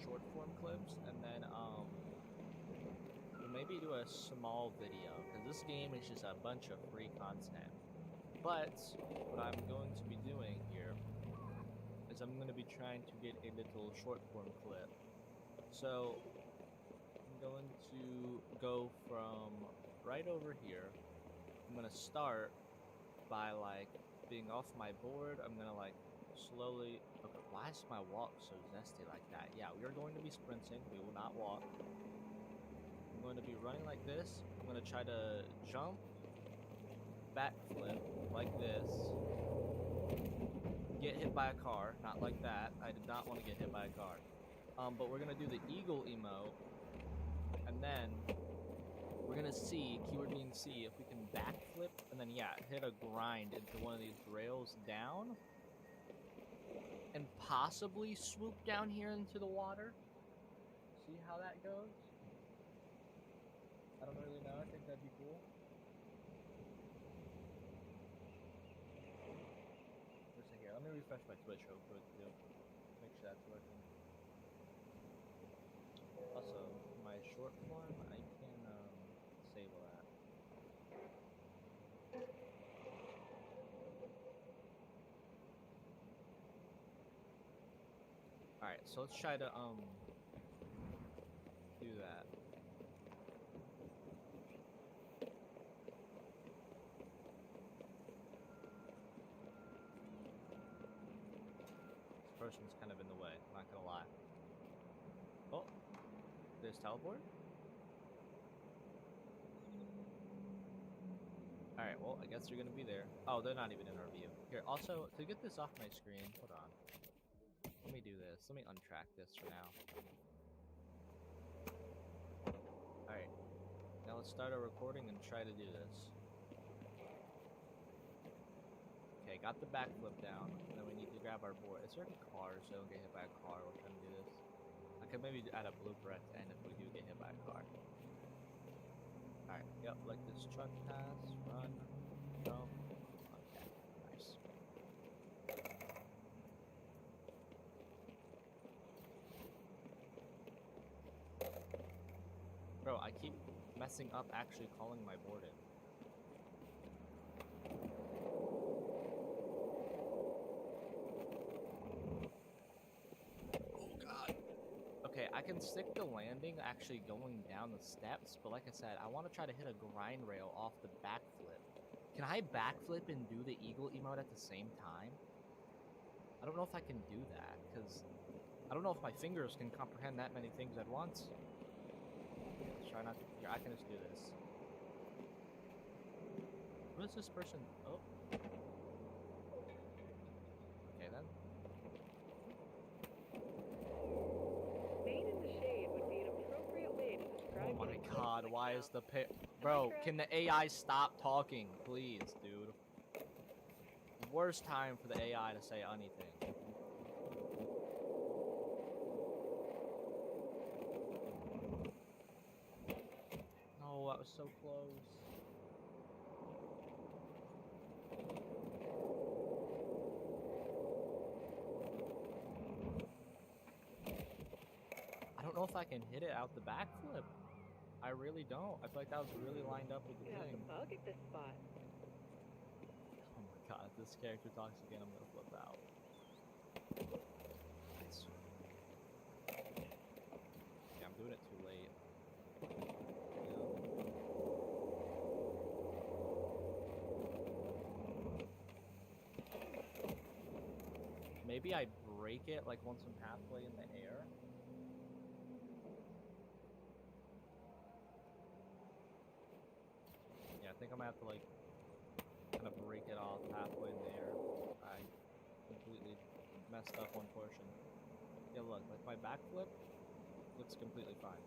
short form clips, and then we'll maybe do a small video, because this game is just a bunch of free content. But what I'm going to be doing here is I'm going to be trying to get a little short form clip. So I'm going to go from right over here. I'm going to start by like being off my board. I'm going to like slowly. Okay, why is my walk so zesty like that? Yeah, we are going to be sprinting. We will not walk. I'm going to be running like this. I'm going to try to jump, backflip like this, get hit by a car. Not like that. I did not want to get hit by a car. But we're going to do the eagle emote, and then we're going to see, keyword being see, if we can backflip, and then, yeah, hit a grind into one of these rails down, and possibly swoop down here into the water. See how that goes? I don't really know. I think that'd be cool. Where's it here? Let me refresh my Twitch real quick, too. Make sure that's working. Also, my short form, I can disable that. Alright, so let's try to do that. This person's kind of in the way, not gonna lie. Oh, there's teleport? Alright, well, I guess you're gonna be there. Oh, they're not even in our view. Here, also, to get this off my screen, hold on. Let me do this. Let me untrack this for now. Alright, now let's start our recording and try to do this. Okay, got the backflip down, and then we need to grab our board. Is there any cars so don't get hit by a car while trying to do this? I could maybe add a blooper at the end if we do get hit by a car. Alright, yep, like this truck pass, run, jump. Okay, nice. Bro, I keep messing up actually calling my board in. Oh god. Okay, I can stick the landing actually going down the steps, but like I said, I want to try to hit a grind rail off the backflip. Can I backflip and do the eagle emote at the same time? I don't know if I can do that, because I don't know if my fingers can comprehend that many things at once. Let's try not to. Here, I can just do this. What is this person? Oh. Okay, then. Made in the shade would be an appropriate way to describe. Oh my god, why is the pit. Bro, can the AI stop talking? Please, dude. Worst time for the AI to say anything. Oh, that was so close. I don't know if I can hit it out the backflip. I really don't. I feel like that was really lined up with the You have a thing. bug at this spot. Oh my god, if this character talks again, I'm gonna flip out. Nice. Yeah, I'm doing it too late. Maybe I break it like once I'm halfway in the air. Yeah, I think I'm gonna have to like kind of break it off halfway in the air. I completely messed up one portion. Yeah, look, like my backflip looks completely fine.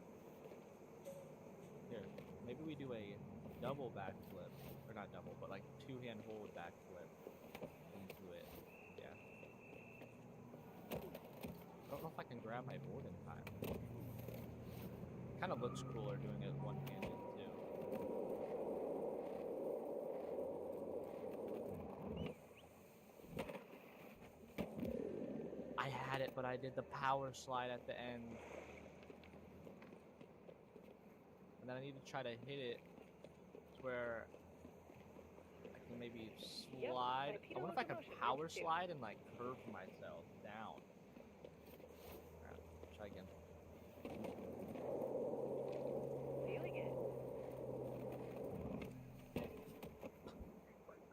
Here, maybe we do a double backflip, or not double, but like two-hand hold backflip into it. Yeah. I don't know if I can grab my board in time. Kind of looks cooler doing it one-handed too. I I had it, but I did the power slide at the end. And then I need to try to hit it to where I can maybe Yep, slide. I bipedal wonder if I can locomotion power works too. slide and like curve myself down. Alright, try again. Feeling it.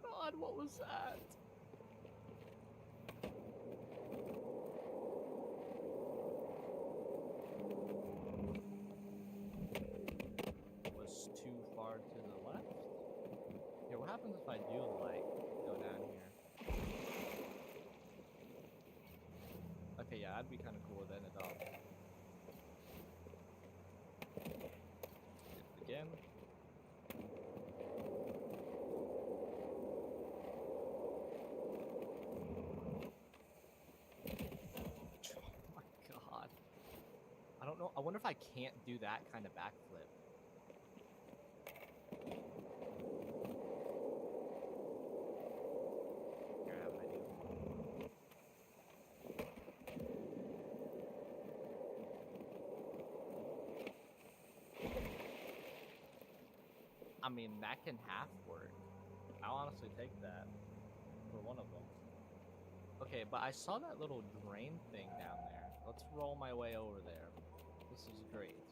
God, what was that? Was too far to the left? Here, what happens if I do like go down here? Okay, yeah, I'd be kind of cool with it all. Again. Oh my god. I don't know. I wonder if I can't do that kind of backflip. Here, I have an idea. I mean, that can half work. I'll honestly take that for one of them. Okay, but I saw that little drain thing down there. Let's roll my way over there. This is great.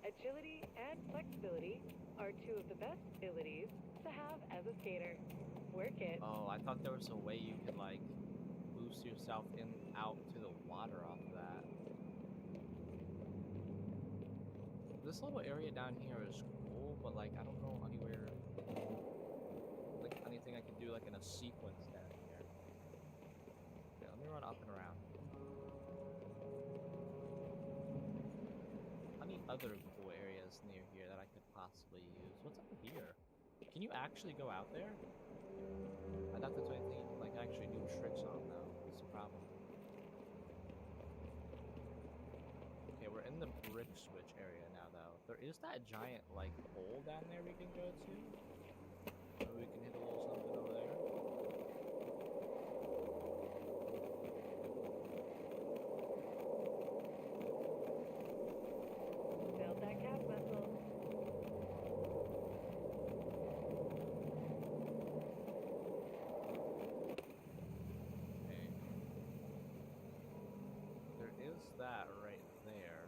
Agility and flexibility are two of the best abilities to have as a skater. Work it. Oh, I thought there was a way you could like boost yourself in out to the water off of that. This little area down here is cool, but like I don't know anywhere like anything I could do like in a sequence down here. Okay, let me run up and around. Any other cool areas near here that I could possibly use? What's up here? Can you actually go out there? I doubt that's anything you can like actually do tricks on though. That's the problem. Okay, we're in the brick switch area now though. There is that giant like hole down there we can go to. Maybe we can hit a little something over there. Build that calf muscle. Okay. There is that right there.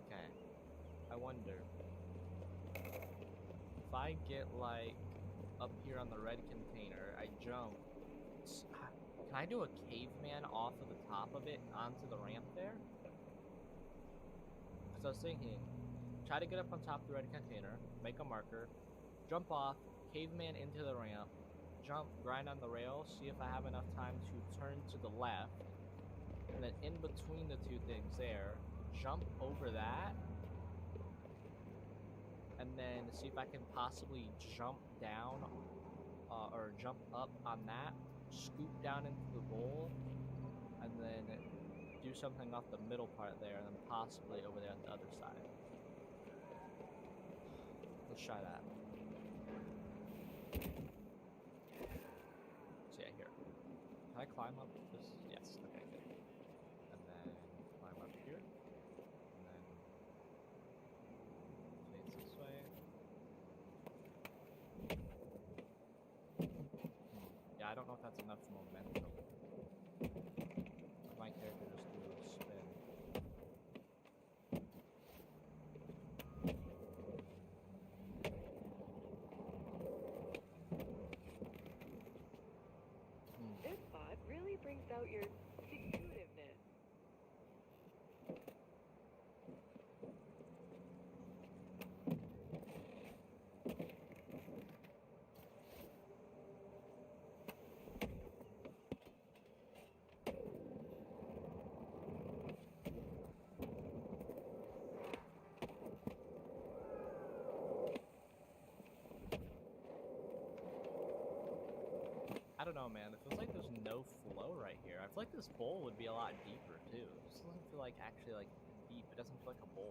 Okay. I wonder if I get like up here on the red container, I jump. Can I do a caveman off of the top of it onto the ramp there? Because I was thinking, try to get up on top of the red container, make a marker, jump off, caveman into the ramp, jump, grind on the rail, see if I have enough time to turn to the left, and then in between the two things there, jump over that, and then see if I can possibly jump down or jump up on that, scoop down into the bowl, and then do something off the middle part there, and then possibly over there on the other side. Let's try that. So yeah, here. Can I climb up this? Yes, okay, good. And then climb up here. And then face this way. Yeah, I don't know if that's enough momentum. My character just do a spin. This spot really brings out your intuitiveness. I don't know, man. It feels like there's no flow right here. I feel like this bowl would be a lot deeper too. This doesn't feel like actually like deep. It doesn't feel like a bowl.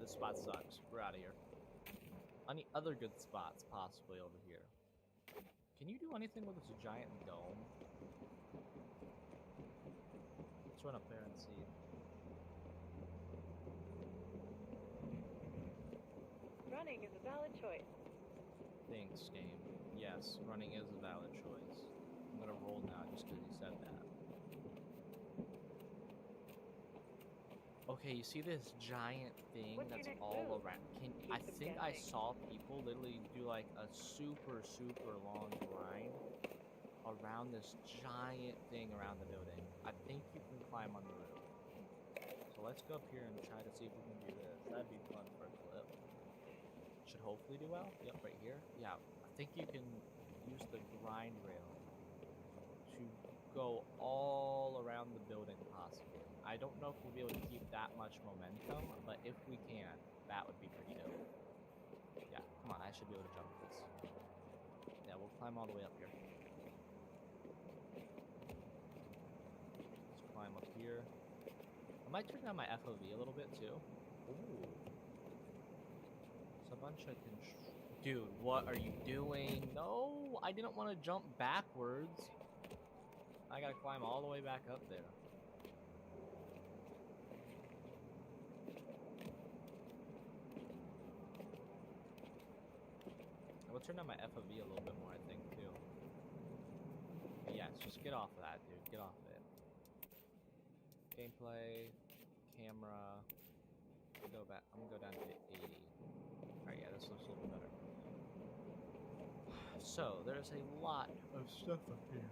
this spot sucks. We're out of here. Any other good spots possibly over here? Can you do anything with this giant dome? Let's run up there and see. Running is a valid choice. Thanks, game. Yes, running is a valid choice. I'm gonna roll now just because you said that. Okay, you see this giant thing What's your that's next all move? around? Do I some think I guessing. saw people literally do like a super long grind around this giant thing around the building. I think you can climb on the roof. So let's go up here and try to see if we can do this. That'd be fun for a clip. Should hopefully do well. Yep, right here. Yeah, I think you can use the grind rail to go all around the building possibly. I don't know if we'll be able to keep that much momentum, but if we can, that would be pretty dope. Yeah, come on, I should be able to jump this. Yeah, we'll climb all the way up here. Let's climb up here. I might turn down my FOV a little bit too. Ooh. It's a bunch of Dude, what are you doing? No, I didn't want to jump backwards. I gotta climb all the way back up there. I will turn down my FOV a little bit more, I think, too. But yes, just get off of that, dude. Get off of it. Gameplay, camera. Go back. I'm gonna go down to 80. Alright, yeah, this looks a little bit better. So, there's a lot of stuff up here.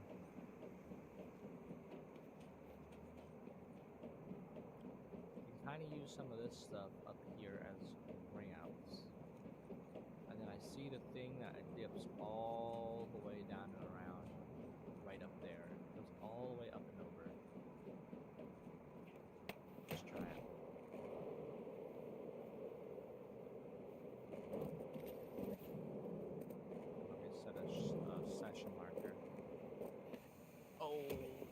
You can kind of use some of this stuff up here as ramps. And then I see the thing that dips all the way down and around. Right up there. It goes all the way up and over. Let's try it. Let me set a session marker. Oh,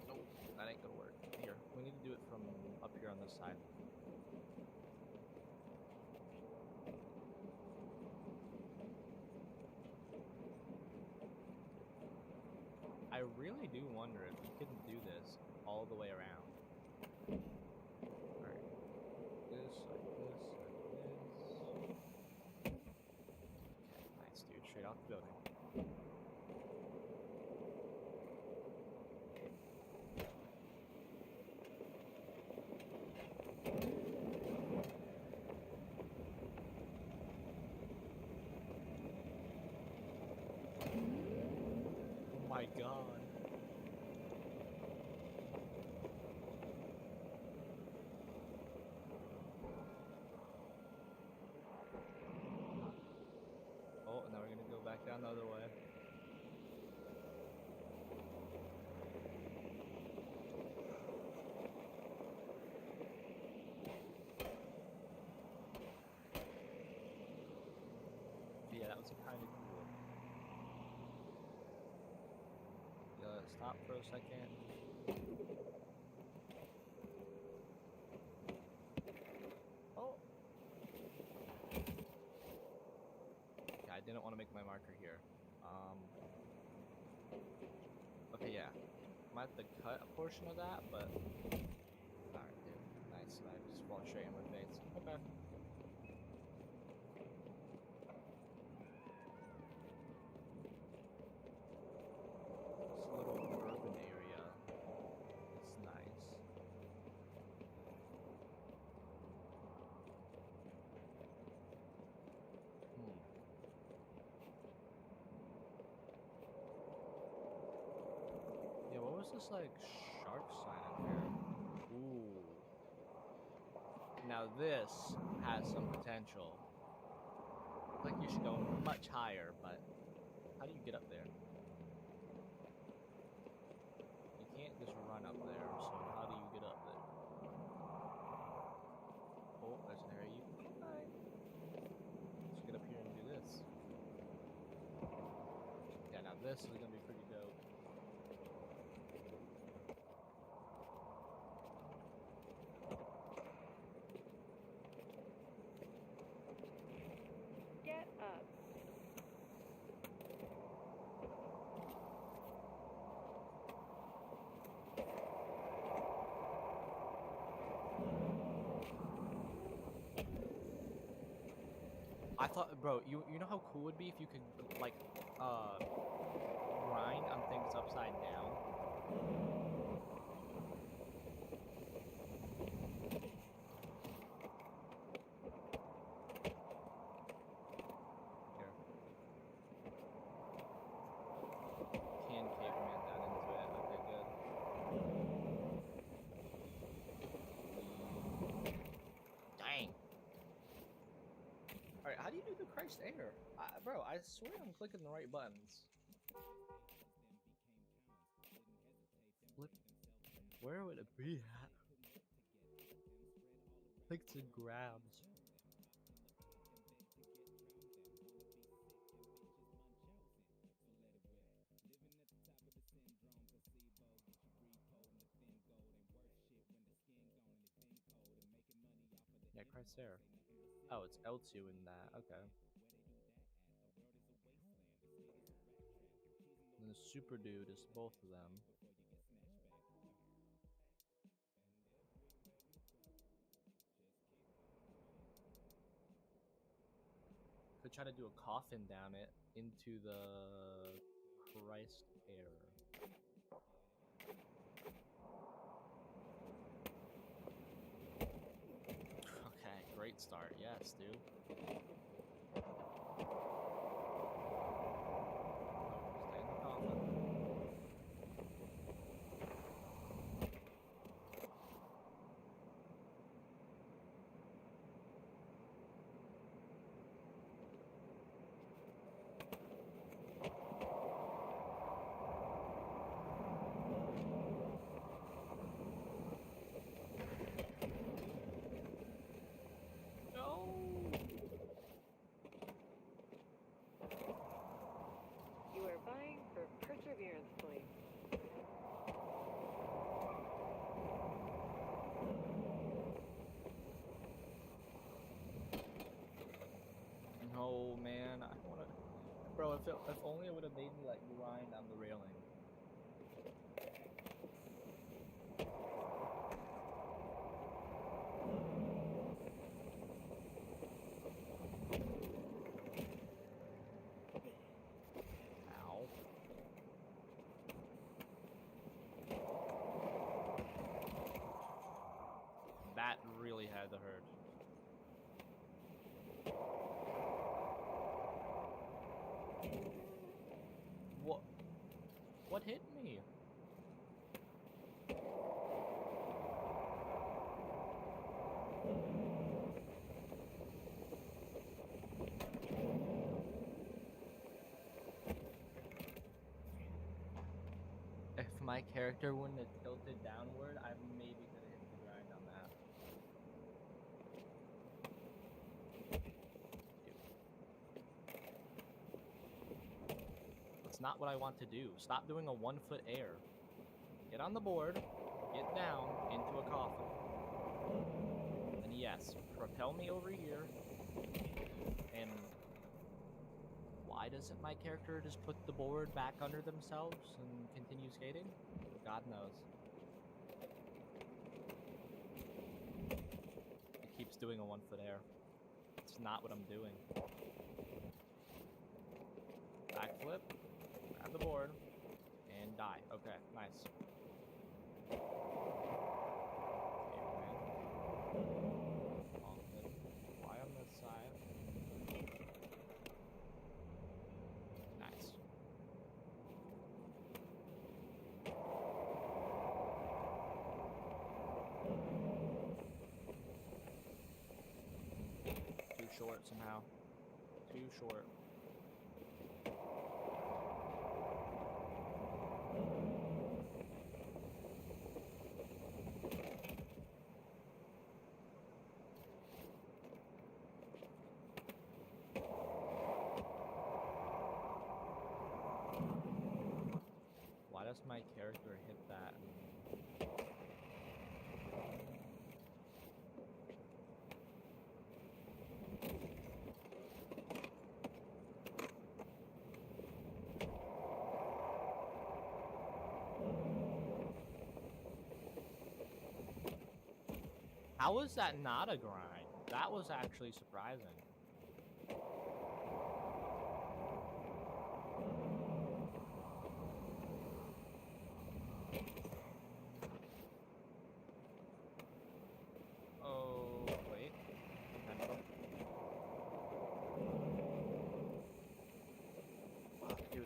no, that ain't gonna work. Here, we need to do it from up here on this side. I really do wonder if you can do this all the way around. Alright. This, like this, like this. Okay, nice, dude. Straight off the building. Oh my god. Oh, and now we're gonna go back down the other way. Yeah, that was kind of cool. Stop for a second. Oh. Yeah, I didn't want to make my marker here. Okay, yeah. I might have to cut a portion of that, but alright, dude. Nice. I just fall straight in my face. Okay. This little urban area is nice. Yeah, what was this like shark sign up here? Ooh. Now this has some potential. Like you should go much higher, but how do you get up there? You can't just run up there, so how do you get up there? Oh, there's an area you can climb. Let's get up here and do this. Yeah, now this is gonna be pretty dope. I thought, bro, you know how cool it would be if you could like grind on things upside down. Here. Can caveman down into it. Okay, good. Dang. Alright, how do you do the Christ air? Bro, I swear I'm clicking the right buttons. Flip. Where would it be at? Click to grabs. Yeah, Christ air. Oh, it's L2 in that. Okay. And the super dude is both of them. Could try to do a coffin down it into the Christ air. Okay, great start. Yes, dude. Oh, stay in the coffin. No. You are vying for perseverance points. No, man. I don't wanna. Bro, if only it would have made me like grind on the railing. Ow. That really had to hurt. What? What hit me? If my character wouldn't have tilted downward, I maybe could have hit the grind on that. That's not what I want to do. Stop doing a 1-foot air. Get on the board, get down into a coffin. And yes, propel me over here. And why doesn't my character just put the board back under themselves and continue skating? God knows. It keeps doing a 1-foot air. It's not what I'm doing. Backflip, grab the board, and die. Okay, nice. Fly on this side. Nice. Too short somehow. Too short. Why does my character hit that? How was that not a grind? That was actually surprising.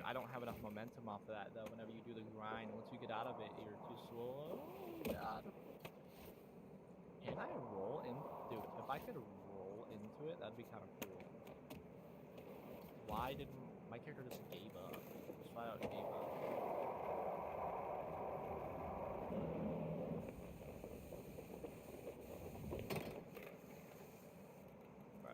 I don't have enough momentum off of that though. Whenever you do the grind, once you get out of it, you're too slow. Oh god. Can I roll in? Dude, if I could roll into it, that'd be kind of cool. Why didn't my character just gave up? Just flat out gave up. Bro.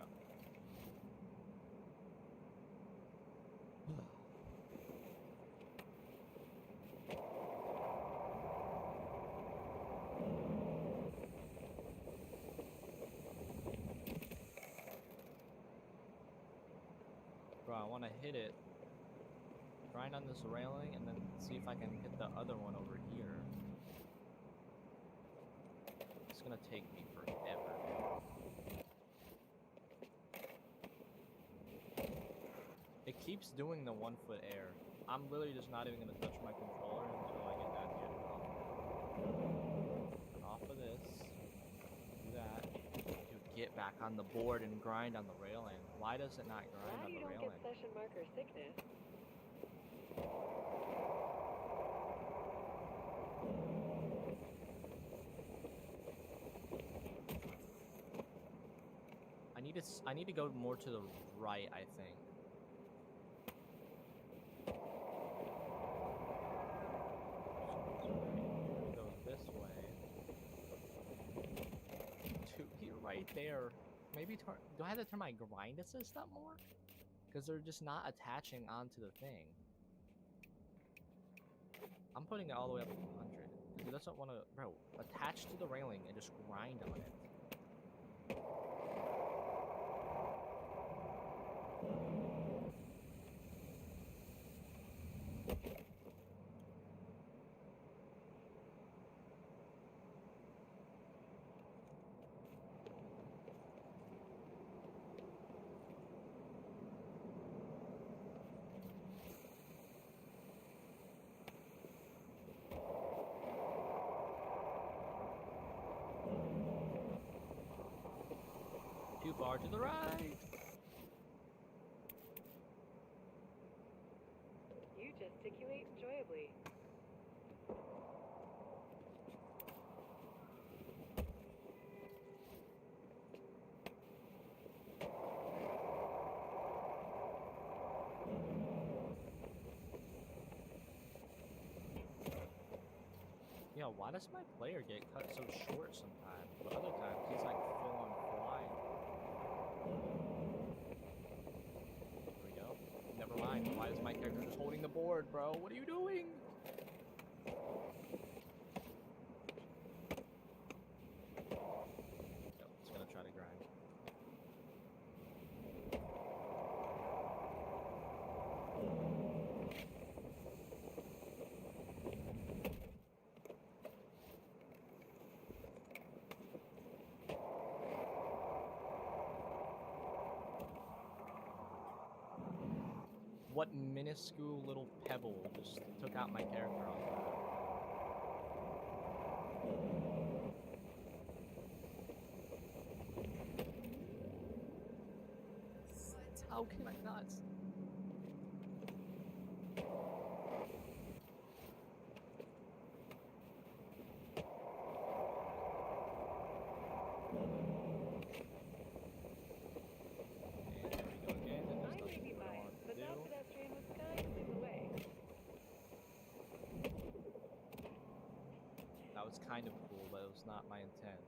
Bro, I want to hit it. Grind on this railing and then see if I can hit the other one over here. It's gonna take me forever. It keeps doing the 1 foot air. I'm literally just not even gonna touch my controller until I get that hit off of this. Do that. Dude, get back on the board and grind on the railing. Why does it not grind Glad on you the don't railing? get session marker sickness. I need to go more to the right, I think. Go this way. Dude, you're right there. Maybe do I have to turn my grind assist up more? Because they're just not attaching onto the thing. I'm putting it all the way up to 100. Because it doesn't want to, bro, attach to the railing and just grind on it. Too far to the right. You gesticulate enjoyably. Yeah, why does my player get cut so short sometimes? But other times he's like full on flying. There we go. Never mind. Why is my character just holding the board, bro? What are you doing? Yep, it's gonna try to grind. What minuscule little pebble just took out my character on that? What? How can I not? And there we go again. It just I may doesn't be do what I biased, want it but to that do. pedestrian was kind of in the way. That was kind of cool, but it was not my intent.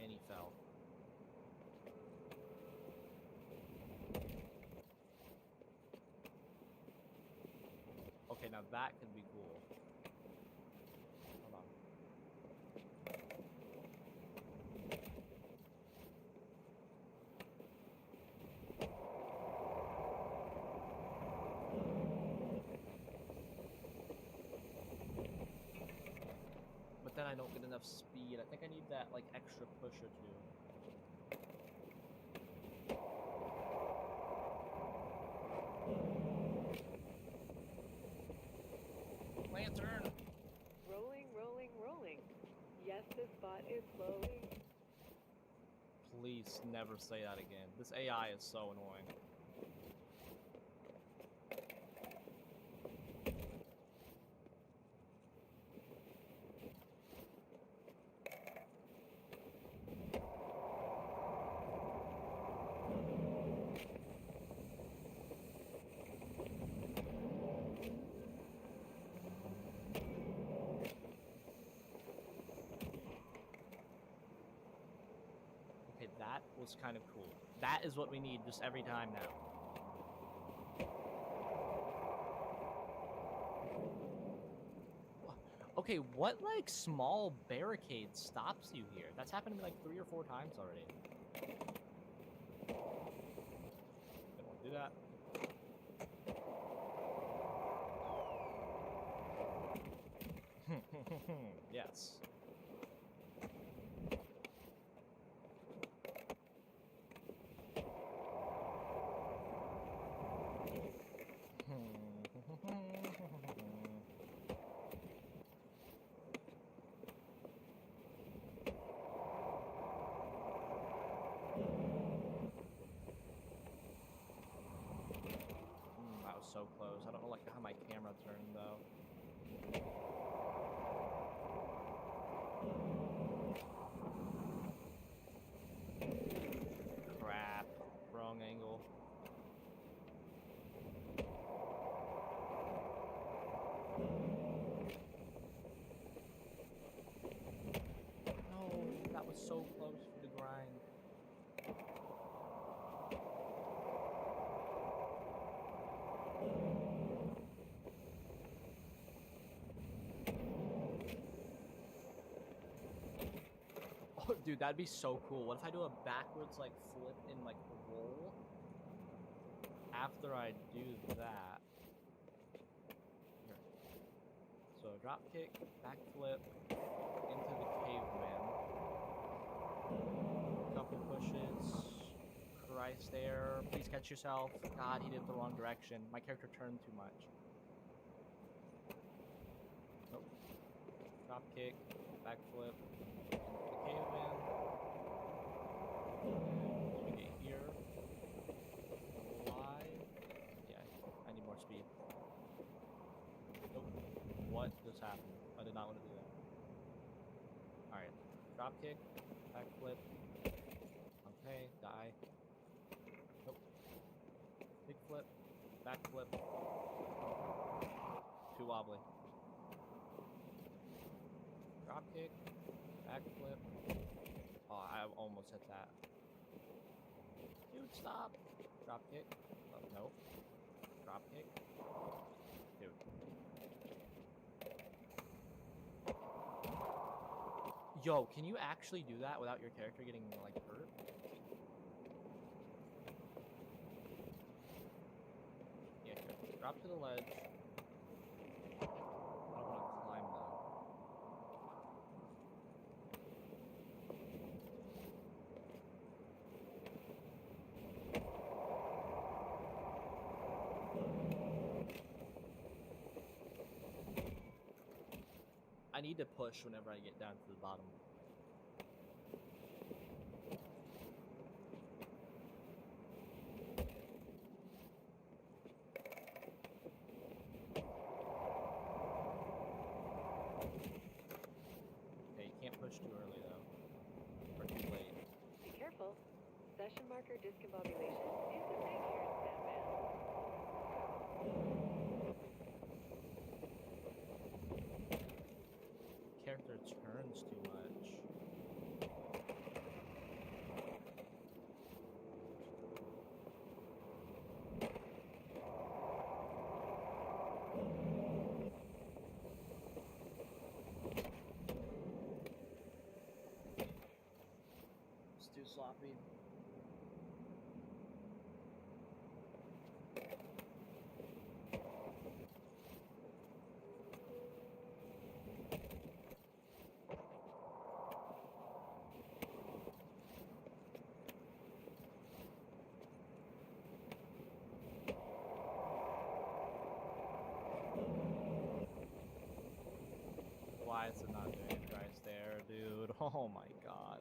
And he fell. Okay, now that could be cool. Hold on. don't get enough speed. I think I need that, like, extra push or two. Lantern! Rolling, rolling, rolling. Yes, this bot is slowly. Please never say that again. This AI is so annoying. Okay, that was kind of cool. That is what we need just every time now. Okay, what, like, small barricade stops you here? That's happened to me, like, 3 or 4 times already. Don't want to do that. Yes. That was so close. I don't know, like, how my camera turned though. Crap. Wrong angle. No, that was so close for the grind. Oh, dude, that'd be so cool. What if I do a backwards, like, flip and, like, roll? After I do that. Here. So, drop kick, backflip, into the caveman. Couple pushes. Christ there. Please catch yourself. God, he did it the wrong direction. My character turned too much. Nope. Drop kick, backflip, into the caveman. And we get here. Fly. Yeah, I need more speed. Nope. What just happened? I did not want to do that. Alright. Drop kick, backflip. Okay, die. Nope. Big flip, backflip. Too wobbly. Drop kick, backflip. Oh, I almost hit that. Dude, stop. Drop kick. Oh, nope. Drop kick. Dude. Yo, can you actually do that without your character getting, like, hurt? Yeah, sure. Drop to the ledge. I don't want to climb, though. I need to push whenever I get down to the bottom. Okay, you can't push too early though. Or too late. Be careful. Session marker discombobulation is a thing here in Sandman. Character turns too much. It's too sloppy. Why is it not doing it right there, dude? Oh my god.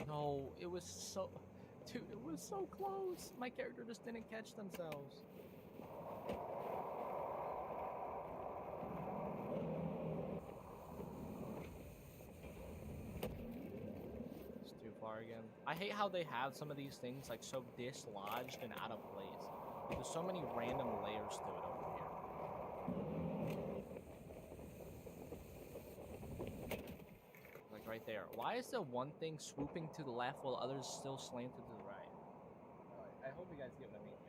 No, it was so... Dude, it was so close. My character just didn't catch themselves. It's too far again. I hate how they have some of these things like so dislodged and out of place. There's so many random layers to it over here. Like right there. Why is the one thing swooping to the left while others still slanted to the right? I hope you guys get what I mean here.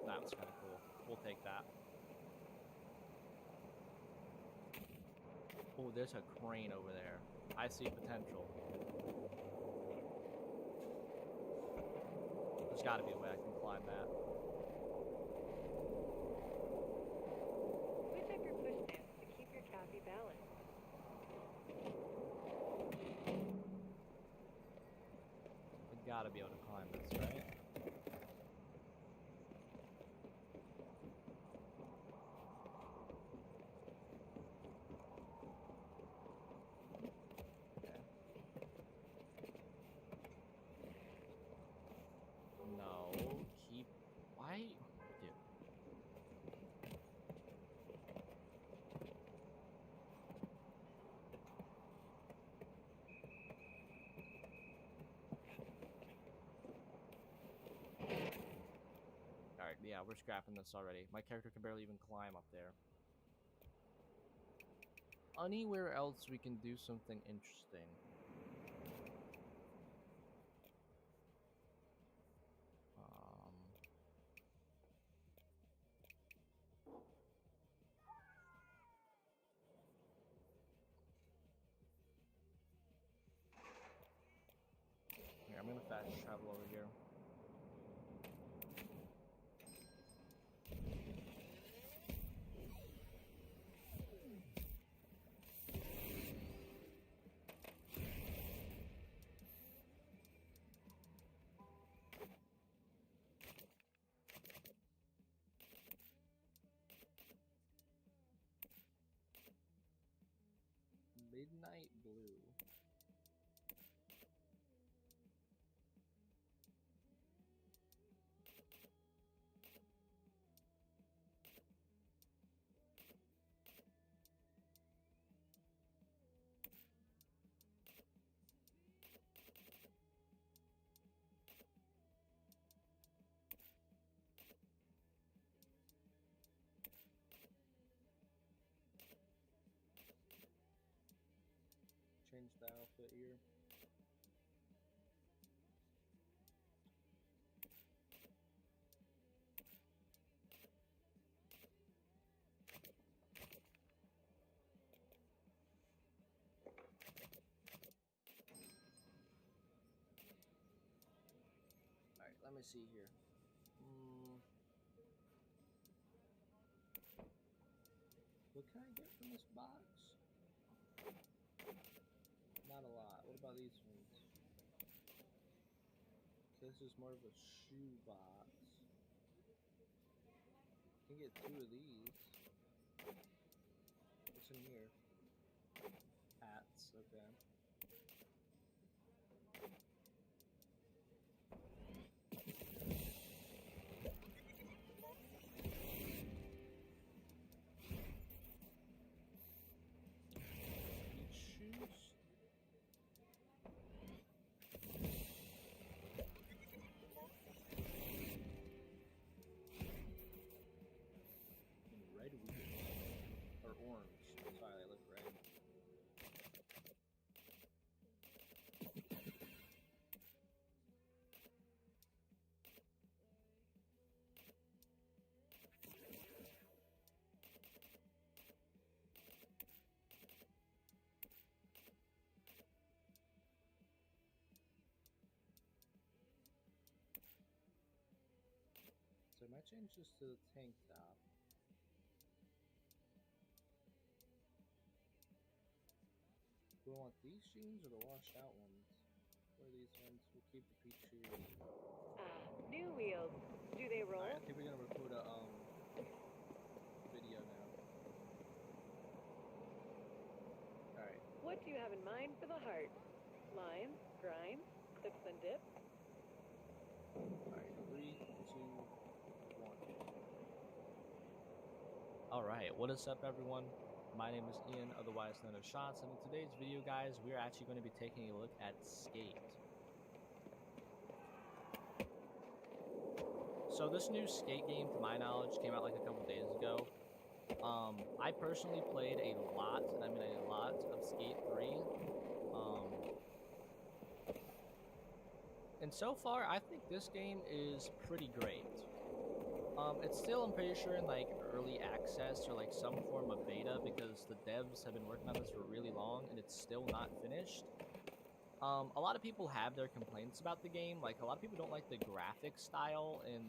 That was kind of cool. We'll take that. Oh, there's a crane over there. I see potential. There's got to be a way I can climb that. Switch up your push stance to keep your chassis balanced. We gotta be able to climb this, right? No, keep... Why? Dude. Alright, yeah, we're scrapping this already. My character can barely even climb up there. Anywhere else we can do something interesting. Here, I'm gonna fast travel over here. Midnight Blue. Change the outfit here. Alright, let me see here. What can I get from this box? Not a lot. What about these ones? This is more of a shoe box. Can get 2 of these. What's in here? Hats, okay. Beach shoes? Red wheels. Or orange. Sorry, they look red. might change this to the tank top. Do I want these jeans or the washed out ones? Or these ones? We'll keep the peach shoes. New wheels. Do they roll? Alright, I think we're gonna record a video now. Alright. What do you have in mind for the heart? Lines, grinds, dips and dips? Alright, 3, 2, 1. Alright, what is up everyone? My name is Ian, otherwise known as Shots, and in today's video, guys, we are actually going to be taking a look at Skate. So this new Skate game, to my knowledge, came out like a couple days ago. I personally played a lot, and I mean a lot, of Skate 3. And so far, I think this game is pretty great. It's still, I'm pretty sure, in like early access or like some form of beta because the devs have been working on this for really long and it's still not finished. A lot of people have their complaints about the game. Like, a lot of people don't like the graphic style and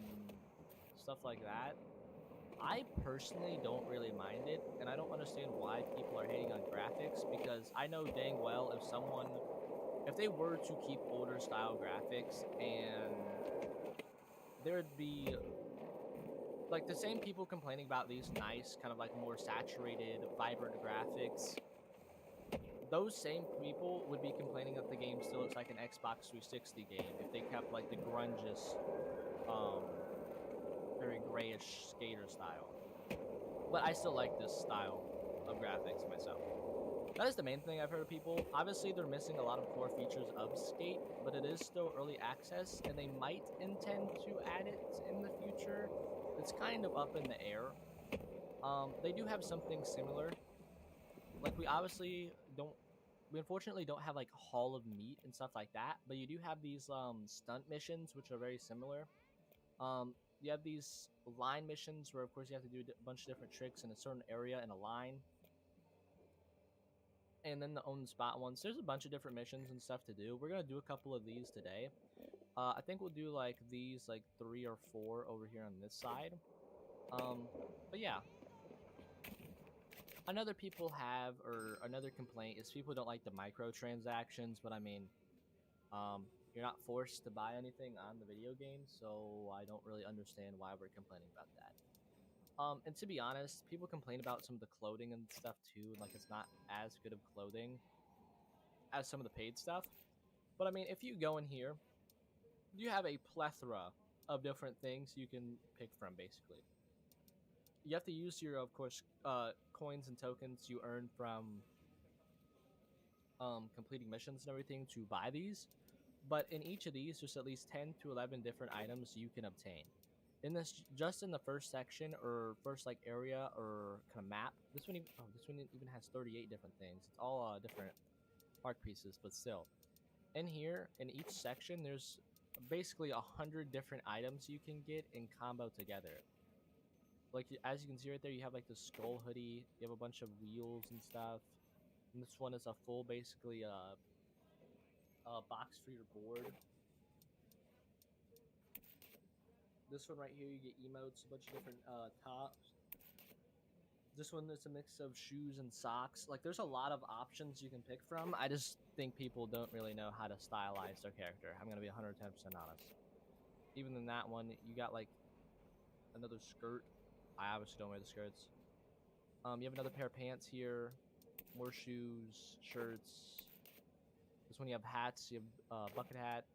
stuff like that. I personally don't really mind it, and I don't understand why people are hating on graphics because I know dang well if they were to keep older style graphics, and there'd be like the same people complaining about these nice, kind of like more saturated, vibrant graphics. Those same people would be complaining that the game still looks like an Xbox 360 game if they kept like the grungiest, very grayish skater style. But I still like this style of graphics myself. That is the main thing I've heard of people. Obviously, they're missing a lot of core features of Skate, but it is still early access, and they might intend to add it in the future. It's kind of up in the air. They do have something similar. Like, we unfortunately don't have, like, Hall of Meat and stuff like that, but you do have these, stunt missions, which are very similar. You have these line missions where, of course, you have to do a bunch of different tricks in a certain area in a line. And then the on-the-spot ones. There's a bunch of different missions and stuff to do. We're going to do a couple of these today. I think we'll do, like, these, like, 3 or 4 over here on this side. But yeah. Another complaint is people don't like the microtransactions, but I mean, you're not forced to buy anything on the video game, so I don't really understand why we're complaining about that. And to be honest, people complain about some of the clothing and stuff too, like it's not as good of clothing as some of the paid stuff. But I mean, if you go in here, you have a plethora of different things you can pick from, basically. You have to use your, of course, coins and tokens you earn from completing missions and everything to buy these. But in each of these, there's at least 10 to 11 different items you can obtain. In this, just in the first section or first like area or kind of map, this one even has 38 different things. It's all different art pieces, but still. In here, in each section, there's basically 100 different items you can get in combo together. Like, as you can see right there, you have like the skull hoodie, you have a bunch of wheels and stuff. And this one is a full, basically, box for your board. This one right here, you get emotes, a bunch of different tops. This one is a mix of shoes and socks. Like, there's a lot of options you can pick from. I just think people don't really know how to stylize their character. I'm going to be 110% honest. Even in that one, you got, like, another skirt. I obviously don't wear the skirts. You have another pair of pants here. More shoes, shirts. This one you have hats. You have bucket hat.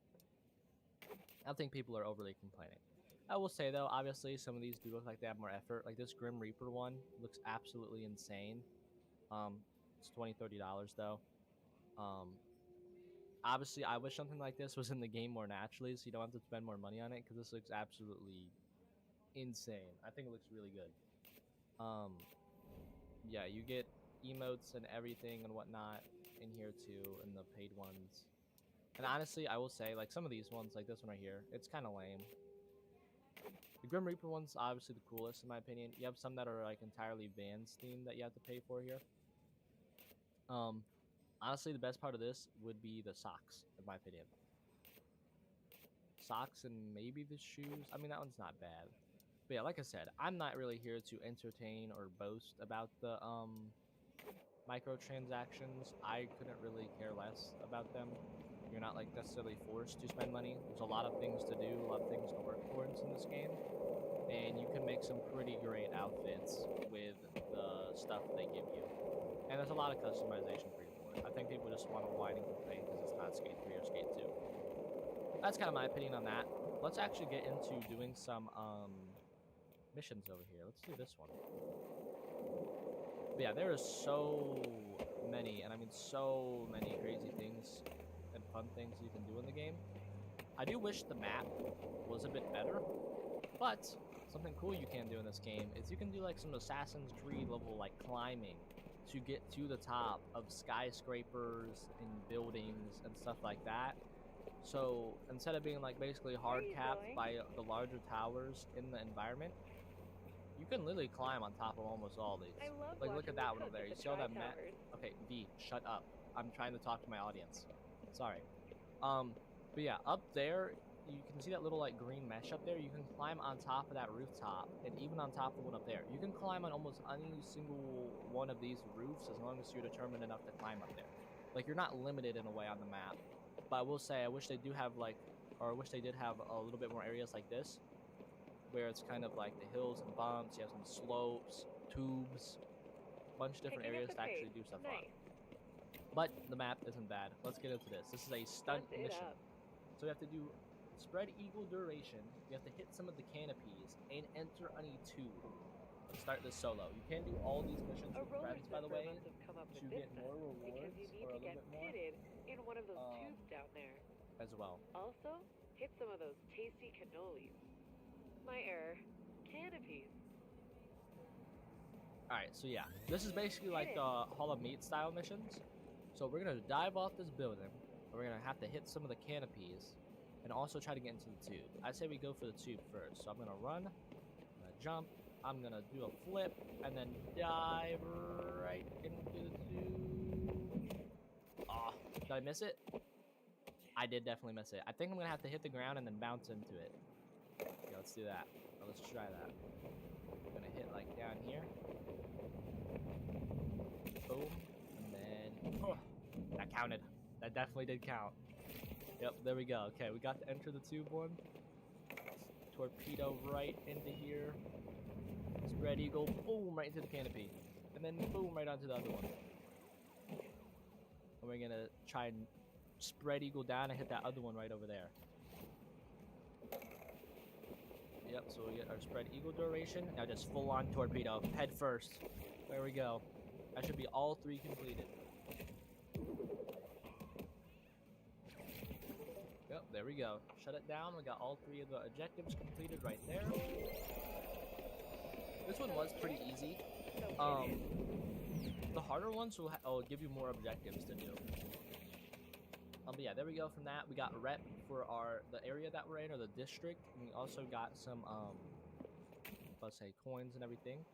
I don't think people are overly complaining. I will say, though, obviously, some of these do look like they have more effort. Like, this Grim Reaper one looks absolutely insane. It's $20, $30, though. Obviously, I wish something like this was in the game more naturally, so you don't have to spend more money on it, because this looks absolutely insane. I think it looks really good. Yeah, you get emotes and everything and whatnot in here, too, in the paid ones. And honestly, I will say, like, some of these ones, like this one right here, it's kind of lame. The Grim Reaper one's obviously the coolest, in my opinion. You have some that are, like, entirely Vans themed that you have to pay for here. Honestly, the best part of this would be the socks, in my opinion. Socks and maybe the shoes. I mean, that one's not bad. But yeah, like I said, I'm not really here to entertain or boast about the microtransactions. I couldn't really care less about them. You're not like necessarily forced to spend money. There's a lot of things to do, a lot of things to work towards in this game, and you can make some pretty great outfits with the stuff they give you. And there's a lot of customization for your board. I think people just want to whine and complain because it's not Skate 3 or Skate 2. That's kind of my opinion on that. Let's actually get into doing some missions over here. Let's do this one. But yeah, there is so many, and I mean so many crazy things and fun things you can do in the game. I do wish the map was a bit better, but something cool you can do in this game is you can do like some Assassin's Creed level like climbing to get to the top of skyscrapers and buildings and stuff like that. So instead of being like basically hard capped by the larger towers in the environment, you can literally climb on top of almost all these. I love Like look at that one over there. You see all that map? Okay, V, shut up. I'm trying to talk to my audience. Sorry. But yeah, up there you can see that little like green mesh up there. You can climb on top of that rooftop, and even on top of the one up there. You can climb on almost any single one of these roofs as long as you're determined enough to climb up there. Like you're not limited in a way on the map. But I will say I wish they do have like, or I wish they did have a little bit more areas like this, where it's kind of like the hills and bumps. You have some slopes, tubes, a bunch of different areas to actually do stuff on. But the map isn't bad. Let's get into this. This is a stunt mission. So we have to do spread eagle duration. You have to hit some of the canopies and enter any tube. Let's start this solo. You can do all these missions with friends, by the way, to get more rewards or a little bit more. In one of those tubes down there. As well. Also, hit some of those tasty cannolis. My error. Canopies. Alright, so yeah. This is basically like the Hall of Meat style missions. So we're going to dive off this building. And we're going to have to hit some of the canopies. And also try to get into the tube. I say we go for the tube first. So I'm going to run. I'm going to jump. I'm going to do a flip. And then dive right into the tube. Oh, did I miss it? I did definitely miss it. I think I'm going to have to hit the ground and then bounce into it. Okay, let's do that. Well, let's try that. I'm going to hit like down here. Boom. And then... Oh, that counted. That definitely did count. Yep, there we go. Okay, we got to enter the tube one. Torpedo right into here. Spread eagle. Boom, right into the canopy. And then boom, right onto the other one. And we're going to try and spread eagle down and hit that other one right over there. Yep, so we get our spread eagle duration. Now just full on torpedo, head first. There we go. That should be all three completed. Yep, there we go. Shut it down. We got all three of the objectives completed right there. This one was pretty easy. The harder ones will give you more objectives to do. But yeah, there we go. From that, we got rep for the area that we're in, or the district. And we also got some, let's say, coins and everything.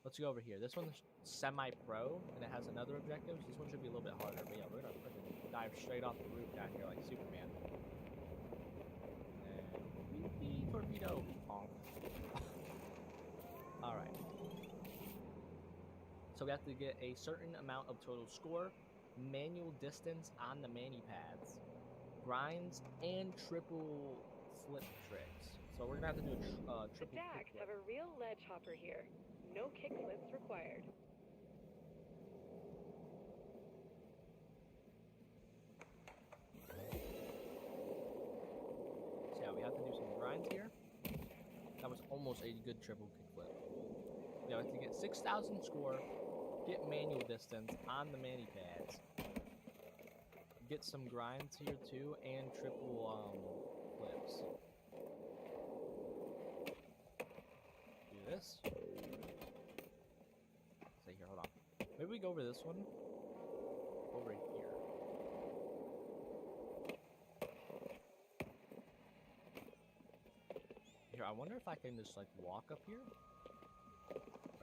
Let's go over here. This one's semi-pro, and it has another objective. This one should be a little bit harder. But yeah, we're gonna freaking dive straight off the roof down here like Superman. And torpedo. Honk. All right. So we have to get a certain amount of total score, manual distance on the mani pads, grinds, and triple flip tricks. So we're gonna have to do a triple. The Dax have a real ledge hopper here. No kick flips required. So yeah, we have to do some grinds here. That was almost a good triple kickflip. Yeah, we have to get 6,000 score, get manual distance on the mani pads, get some grinds here too, and triple flips. Do this. Say here, hold on. Maybe we go over this one. Over here. Here, I wonder if I can just like walk up here.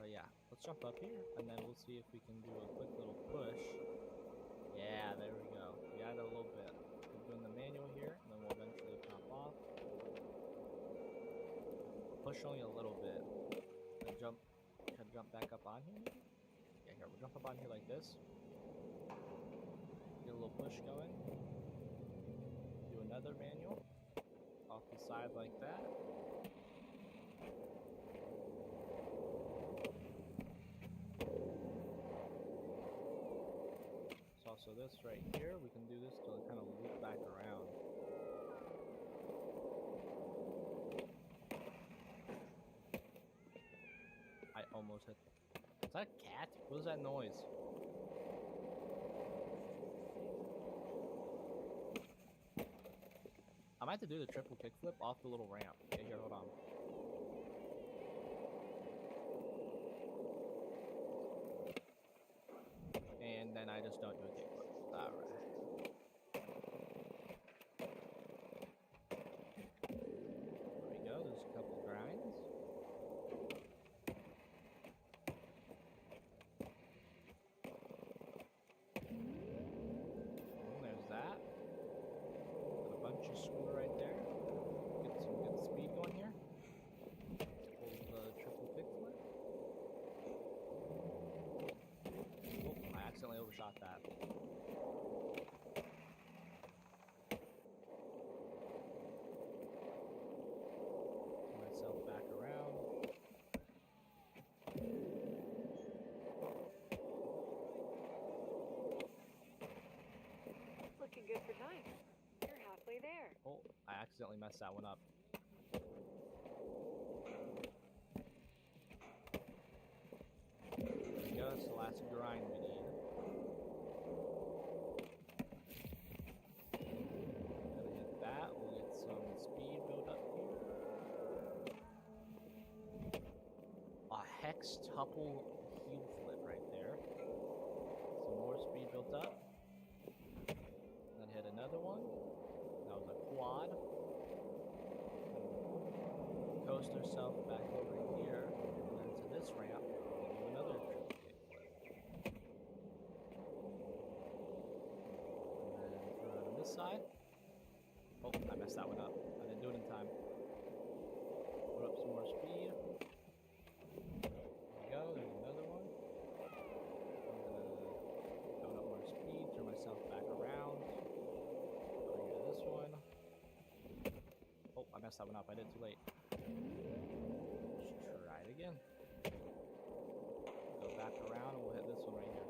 Yeah, let's jump up here, and then we'll see if we can do a quick little push. Yeah, there we go. We added a little bit. We're doing the manual here, and then we'll eventually pop off. push only a little bit. Can I jump back up on here? Maybe? Yeah, here, we'll jump up on here like this. Get a little push going. Do another manual. Off the side like that. There's also this right here. We can do this to kind of loop back around. I almost hit. Is that a cat? What is that noise? I might have to do the triple kickflip off the little ramp. Okay, here, hold on. And then I just don't do a kickflip. Alright. There we go, there's a couple grinds. And there's that. Got a bunch of screw right there. Get some good speed going here. Pull the triple kickflip. Oh, I accidentally overshot that. Turn myself back around. Looking good for time. You're halfway there. Oh, I accidentally messed that one up. There we go, that's the last grind we need. Gonna hit that, we'll get some speed built up here. A hextuple heel flip right there. Some more speed built up. Then hit another one. That was a quad. Coast herself back over here, and then to this ramp, and do another triple kickflip. And then throw it on this side. Oh, I messed that one up. I didn't do it in time. Put up some more speed. There we go, there's another one. I'm gonna build up more speed, turn myself back around. Over here to this one. Oh, I messed that one up. I did it too late. Let's try it again. Go back around and we'll hit this one right here.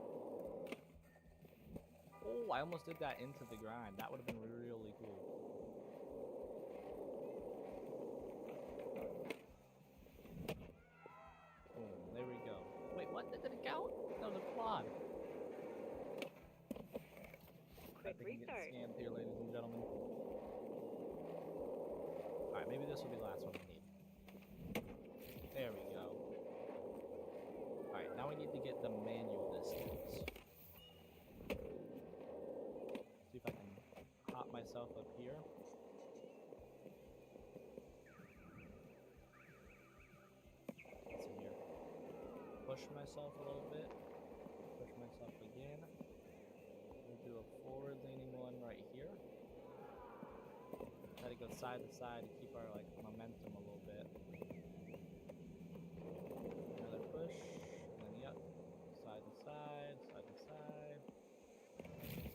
Oh, I almost did that into the grind. That would have been really cool. Boom, there we go. Wait, what? Did it count? That was a quad. Quick I think restart. scammed here, ladies and gentlemen. Alright, maybe this will be the last one we need. There we go. Alright, now we need to get the manual distance. See if I can hop myself up here. Let's see here. Push myself a little bit. Push myself again. We'll do a forward leaning one right here. Try to go side to side to keep our momentum a little bit. Another push, and then yep, side to side, side to side.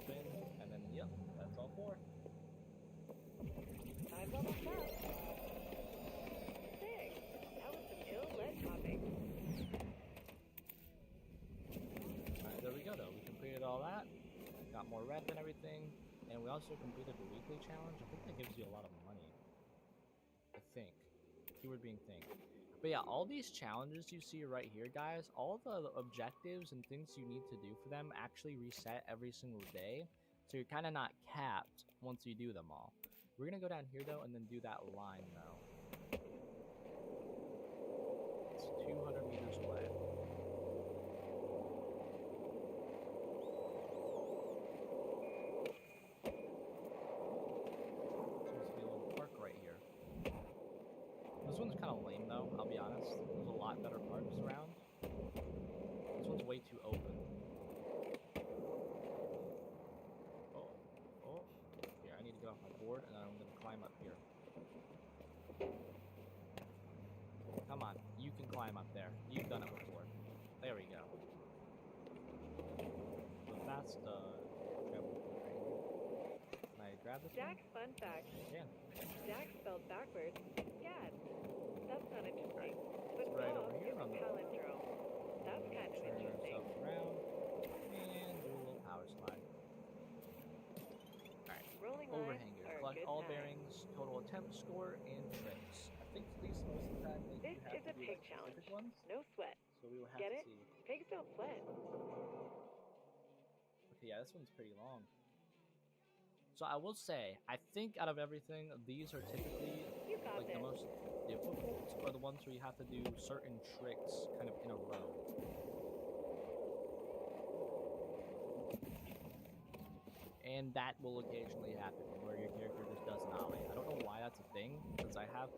Spin, and then yep, that's all four. Time's almost up. Sick. That was some ill ledge hopping. Alright, there we go though. We completed all that. Got more red and everything. And we also completed the weekly challenge. I think that gives you a lot of money. I think. Keyword being think. But yeah, all these challenges you see right here, guys, all the objectives and things you need to do for them actually reset every single day. So you're kind of not capped once you do them all. We're going to go down here, though, and then do that line, though. It's 200 meters away. Seems to be a little park right here. This one's kind of lame, though, I'll be honest. There's a lot better parks around. This one's way too open. Oh. Here, I need to get off my board, and then I'm going to climb up here. climb up there. You've done it before. There we go. The fast travel. Can I grab this one? Jack's fun fact. Yeah. Jack spelled backwards. Gad. That's not interesting. But It's right Bob over here is a on the palindrome. That's kind of turn interesting. ourselves around and do a little power slide. Alright. Rolling lines Overhanger. are a Collect good all time. bearings, total attempt score, and tricks. I think these most of the time that This you have is to a do pig like challenge. specific ones. No sweat. So we will have Get to it? see. Pigs don't sweat. Okay, yeah, this one's pretty long. So I will say, I think out of everything, these are typically You got like this. the most difficult, are the ones where you have to do certain tricks kind of in a row. And that will occasionally happen where your character just does an ollie. I don't know why that's a thing, because I have.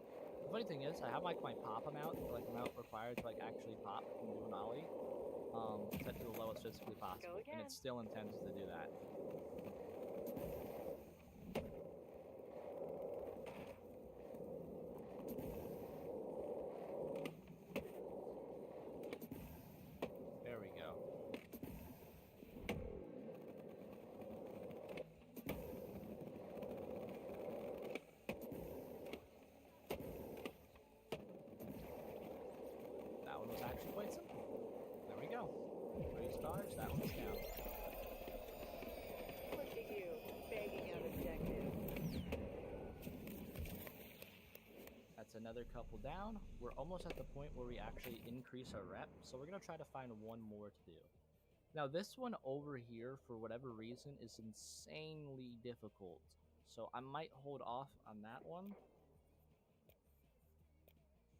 The funny thing is, I have like my pop amount, like amount required to like actually pop and do an ollie, set to the lowest physically possible, and again. it still intends to do that. There we go. That one was actually quite simple. There we go. 3 stars, that one's down. Look at you, begging out objectives. That's another couple down. We're almost at the point where we actually increase our rep, so we're going to try to find one more to do. Now, this one over here, for whatever reason, is insanely difficult, so I might hold off on that one.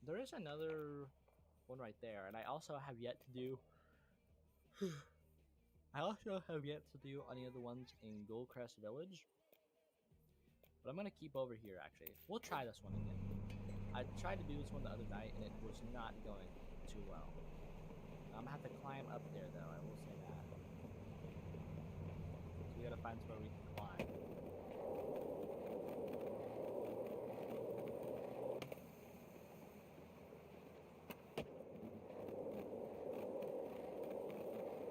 There is another one right there, and I also have yet to do... I also have yet to do any of the ones in Goldcrest Village, but I'm going to keep over here, actually. We'll try this one again. I tried to do this one the other night, and it was not going too well. I'm going to have to climb up there, though, I will say that. So we got to find somewhere we can climb.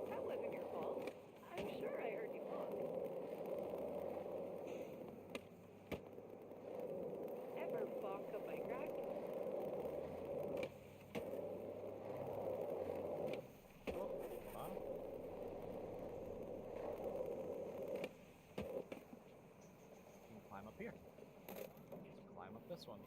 That wasn't your fault. I'm sure I heard you talk. Ever bonk a bike rack? Oh, wow. You can climb up here. Let's climb up this one.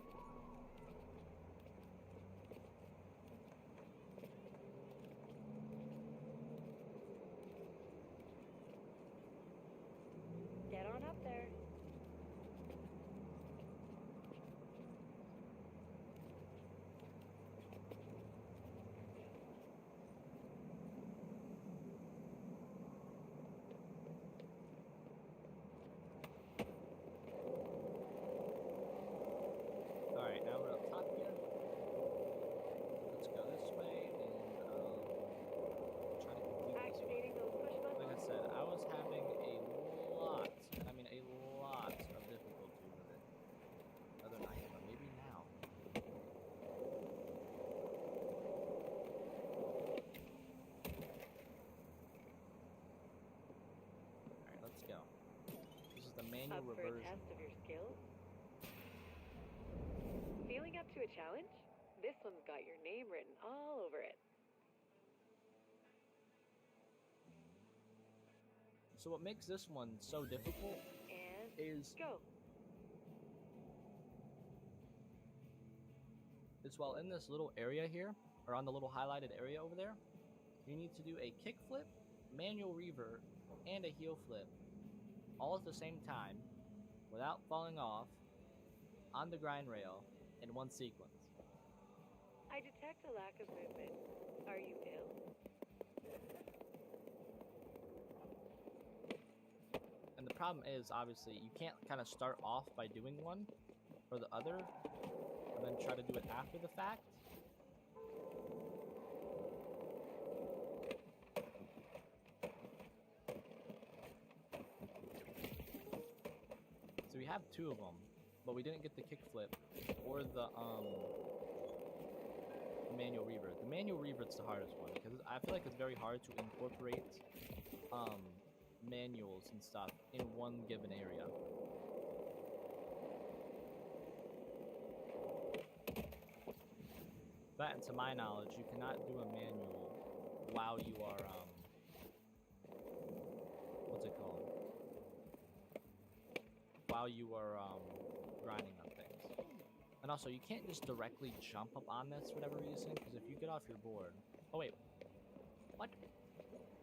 Get on up there. Alright, now we're up top here. Let's go this way and try to complete this one. Activating those push Like I buttons. said, I was having a lot, and I mean a lot of difficulty with it the other night, but maybe now. Alright, let's go. This is the manual Up for a reversion. test of your skills? Feeling up to a challenge? This one's got your name written all over it. So what makes this one so difficult And is go. while in this little area here, or on the little highlighted area over there, you need to do a kickflip, manual revert, and a heel flip all at the same time without falling off on the grind rail in one sequence. I detect a lack of movement. Are you ill? And the problem is, obviously, you can't kind of start off by doing one or the other and then try to do it after the fact. So we have 2 of them, but we didn't get the kickflip or the manual revert. The manual revert's the hardest one because I feel like it's very hard to incorporate manuals and stuff in one given area. But to my knowledge, you cannot do a manual while you are what's it called? While you are grinding on things. And also, you can't just directly jump up on this for whatever reason, because if you get off your board... Oh, wait. What?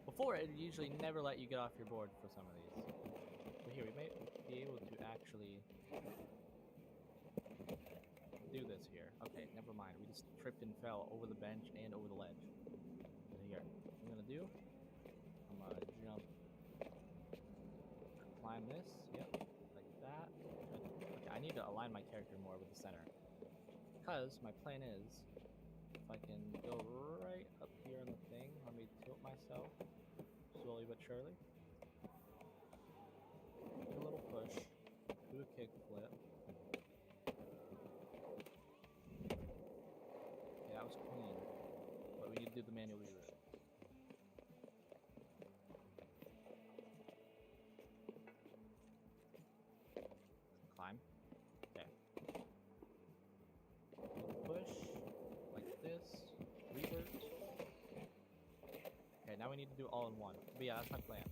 Before, it usually never let you get off your board for some of these. But here, we may be able to actually do this here. Okay, never mind. We just tripped and fell over the bench and over the ledge. So here, what I'm gonna do, I'm gonna jump, climb this, yep, like that. Okay, I need to align my character more with the center. Because my plan is, if I can go right up here on the thing, let me tilt myself, slowly but surely. Do a little push, do a kick flip. Okay, that was clean, but we need to do the manual revert. Climb. Okay. Push, like this, revert. Okay, now we need to do all in one. But yeah, that's my plan.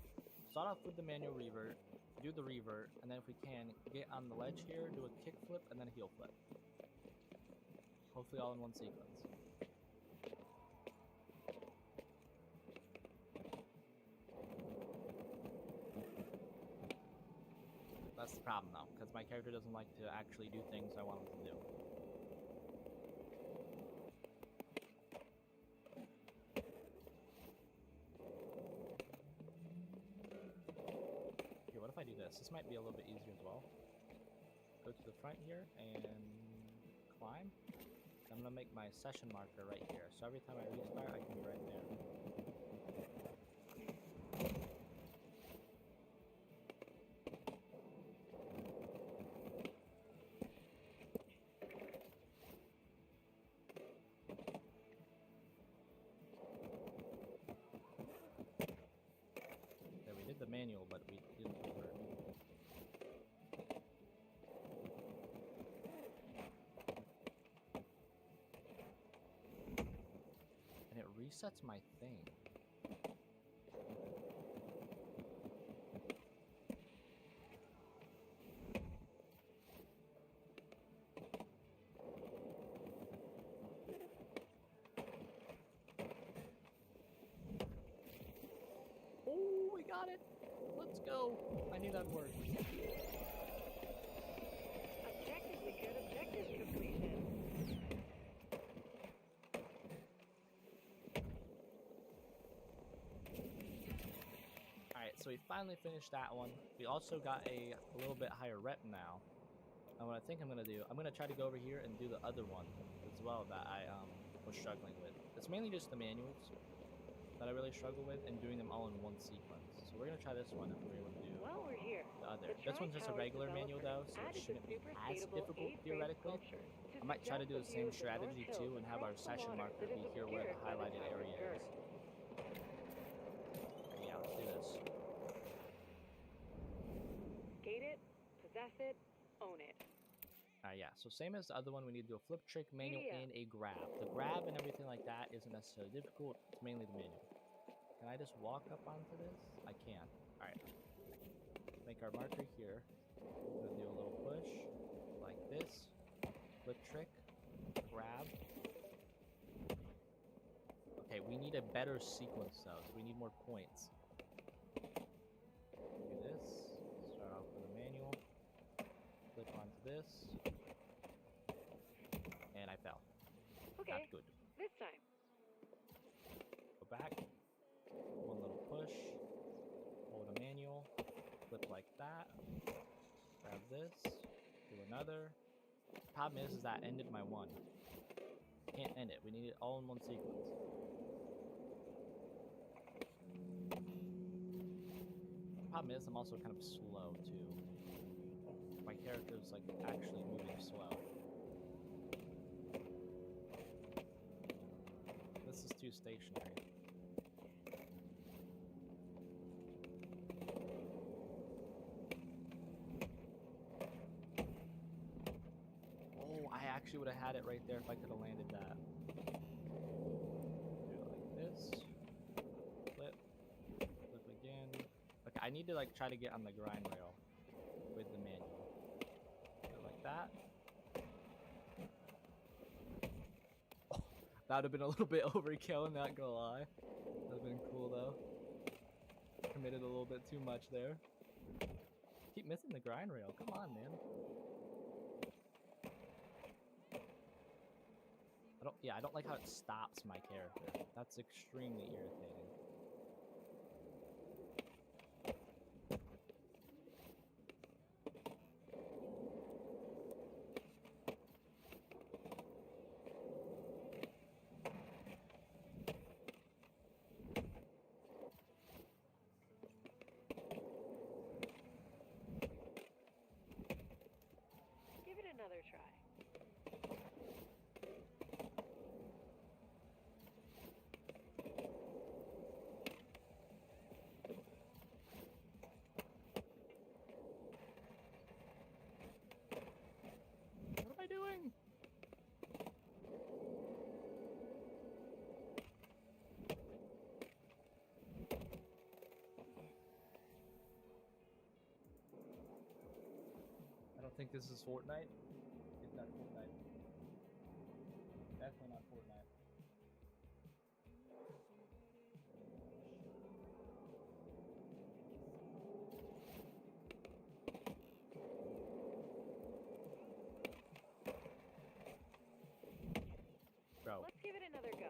Start off with the manual revert, do the revert, and then if we can, get on the ledge here, do a kick flip, and then a heel flip. Hopefully all in one sequence. That's the problem though, because my character doesn't like to actually do things I want him to do. Here, what if I do this? This might be a little bit easier as well. Go to the front here and climb. I'm gonna make my session marker right here, so every time I restart, I can be right there. There, we did the manual, but we didn't revert. And it resets my thing. Oh, we got it! Let's go! I knew that'd work. Objectively good objective completion. Alright, so we finally finished that one. We also got a little bit higher rep now. And what I think I'm gonna do, I'm gonna try to go over here and do the other one as well that I was struggling with. It's mainly just the manuals that I really struggle with and doing them all in one sequence. So we're gonna try this one if we're able to do While we're here, the other. the This one's just a regular manual though, so it added the shouldn't be super as skatable difficult A-frame theoretically. sculpture to I might try to do the suggest same view of the strategy North too Hills and have our across the session water marker that is be here where the obscured by highlighted tower area skirt. is. Yeah, let's do this. Skate it, possess it, own it. Yeah, so same as the other one, we need to do a flip trick, manual, Media. and a grab. The grab and everything like that isn't necessarily difficult, it's mainly the manual. Can I just walk up onto this? I can. Alright. Make our marker here. We're gonna do a little push, like this. Flip trick, grab. Okay, we need a better sequence though, so we need more points. Do this, start off with a manual, flip onto this, and I fell. Okay, Not good. this time. Go back, one little push, hold a manual, flip like that, grab this, do another. Problem is that ended my one. Can't end it, we need it all in one sequence. Problem is I'm also kind of slow too. My character's like actually moving slow. This This is too stationary. Oh, I actually would have had it right there if I could have landed that. Do it like this. Flip. Flip again. Okay, I need to like try to get on the grind rail with the manual. Do it like that. Oh, that would have been a little bit overkill, not gonna lie. That would have been cool though. Committed a little bit too much there. Keep missing the grind rail. Come on, man. I don't like how it stops my character. That's extremely irritating. Give it another try. What am I doing? I don't think this is Fortnite. It's not Fortnite. Definitely not Fortnite. Bro, Let's give it another go.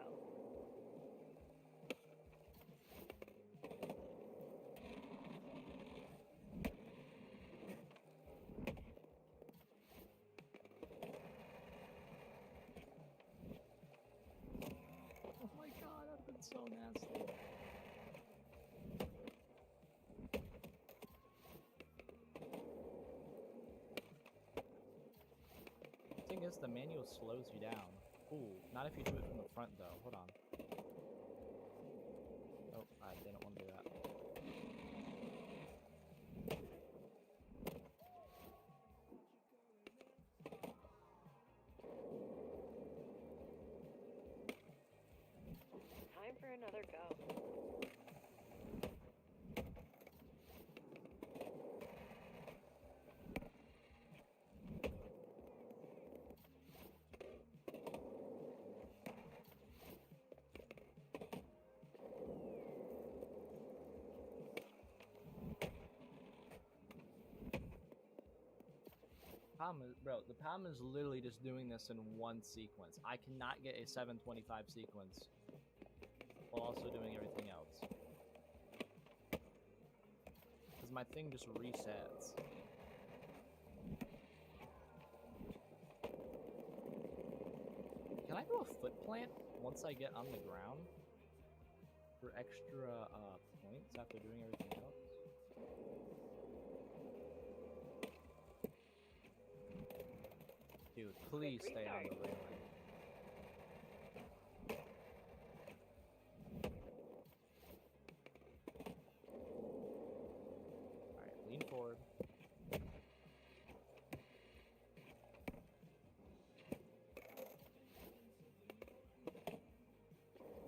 oh my god, I've been so nasty. Thing is, the manual slows you down. Ooh, not if you do it from the front though. Hold on. Oh, I didn't want to do that. Time for another go. The problem is literally just doing this in one sequence. I cannot get a 725 sequence while also doing everything else. Because my thing just resets. Can I do a foot plant once I get on the ground for extra points after doing everything else? Dude, please stay on the railing. Alright, lean forward.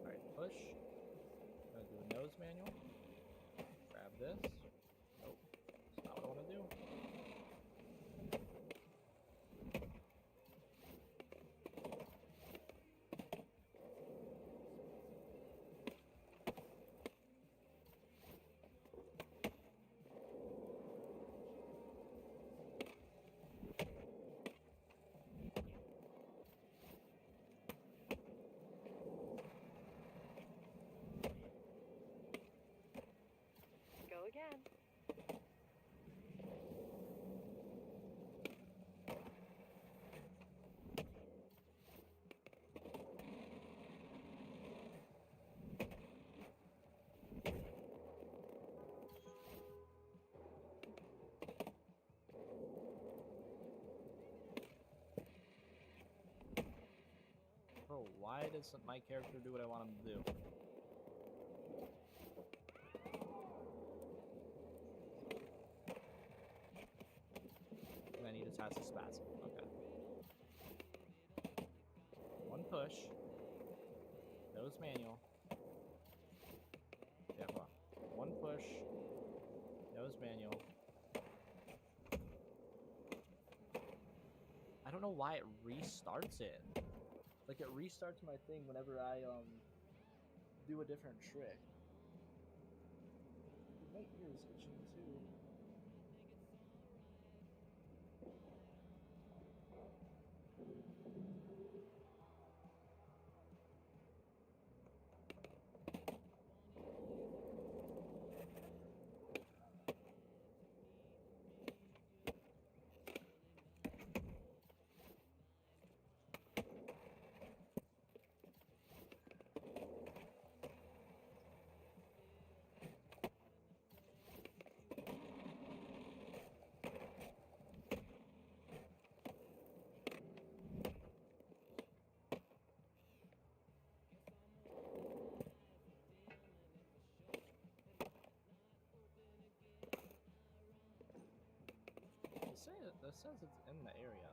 Alright, push. Gonna do a nose manual. Grab this. Nope. That's not what I want to do. Go again. Why doesn't my character do what I want him to do? I need to test the spasm. Okay. One push. Nose manual. Yeah, hold on. One push. Nose manual. I don't know why it restarts it. Like it restarts my thing whenever I do a different trick. My ear is itching too. It says it's in the area.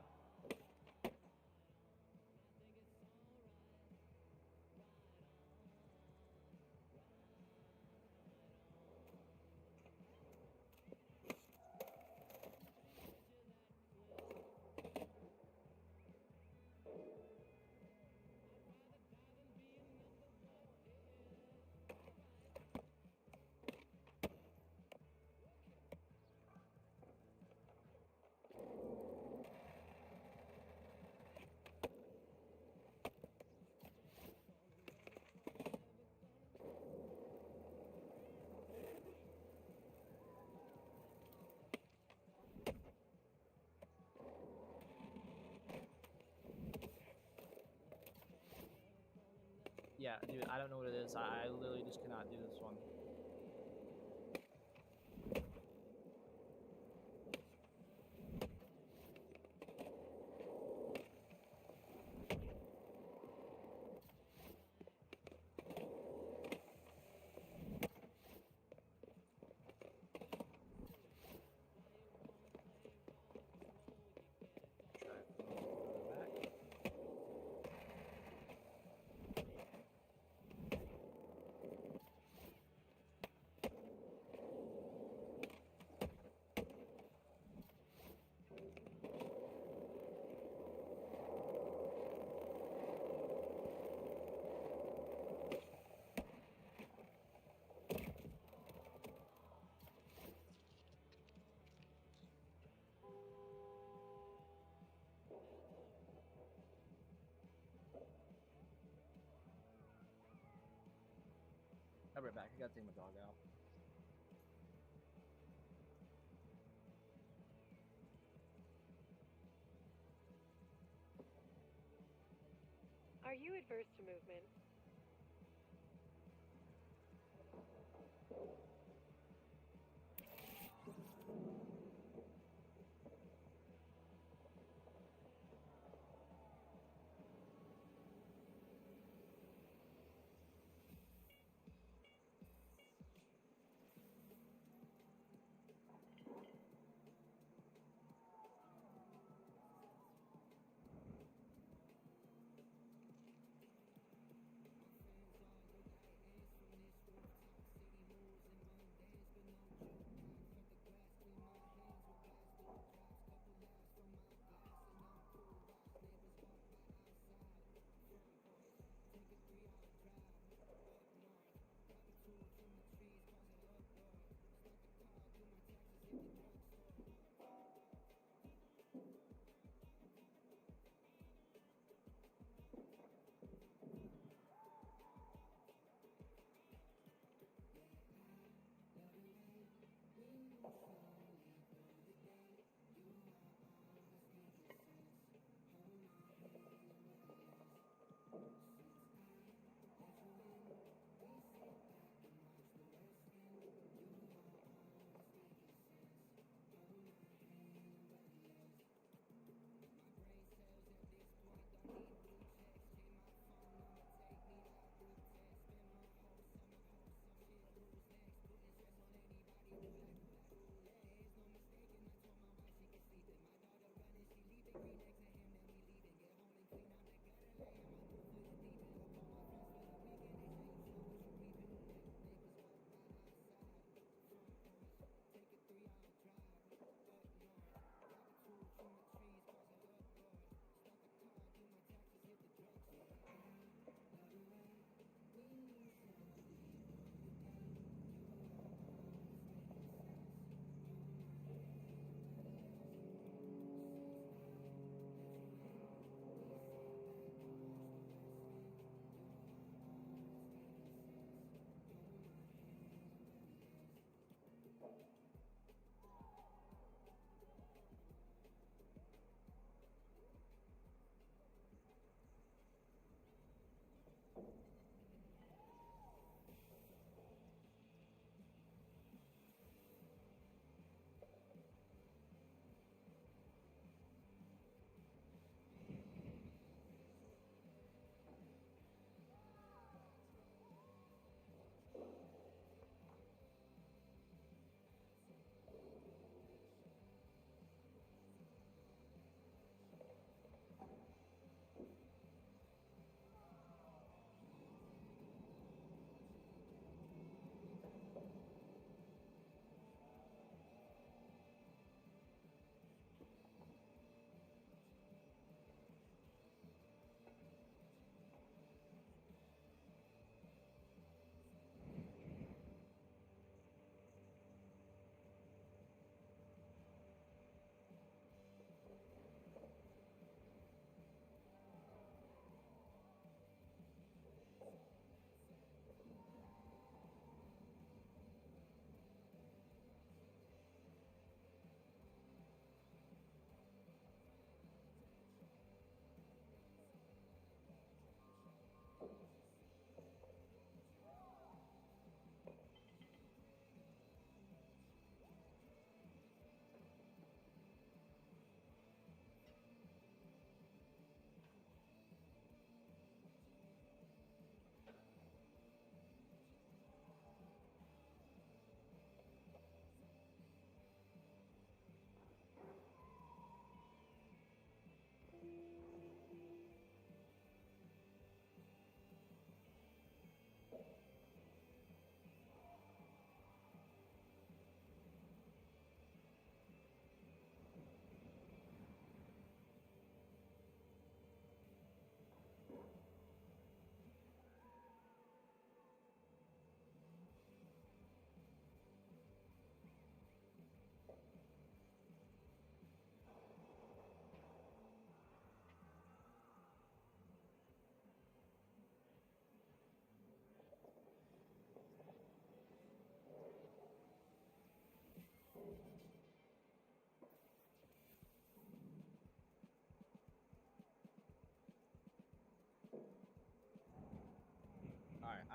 Yeah, dude, I don't know what it is. I literally just cannot do this one. Try it from the back. I'll be right back. I gotta take my dog out. Are you adverse to movement?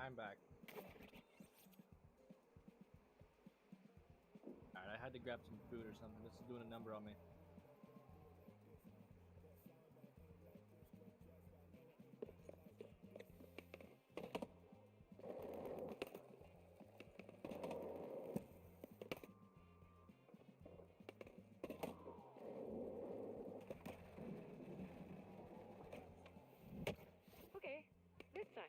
I'm back. Alright, I had to grab some food or something. This is doing a number on me. Okay, this time.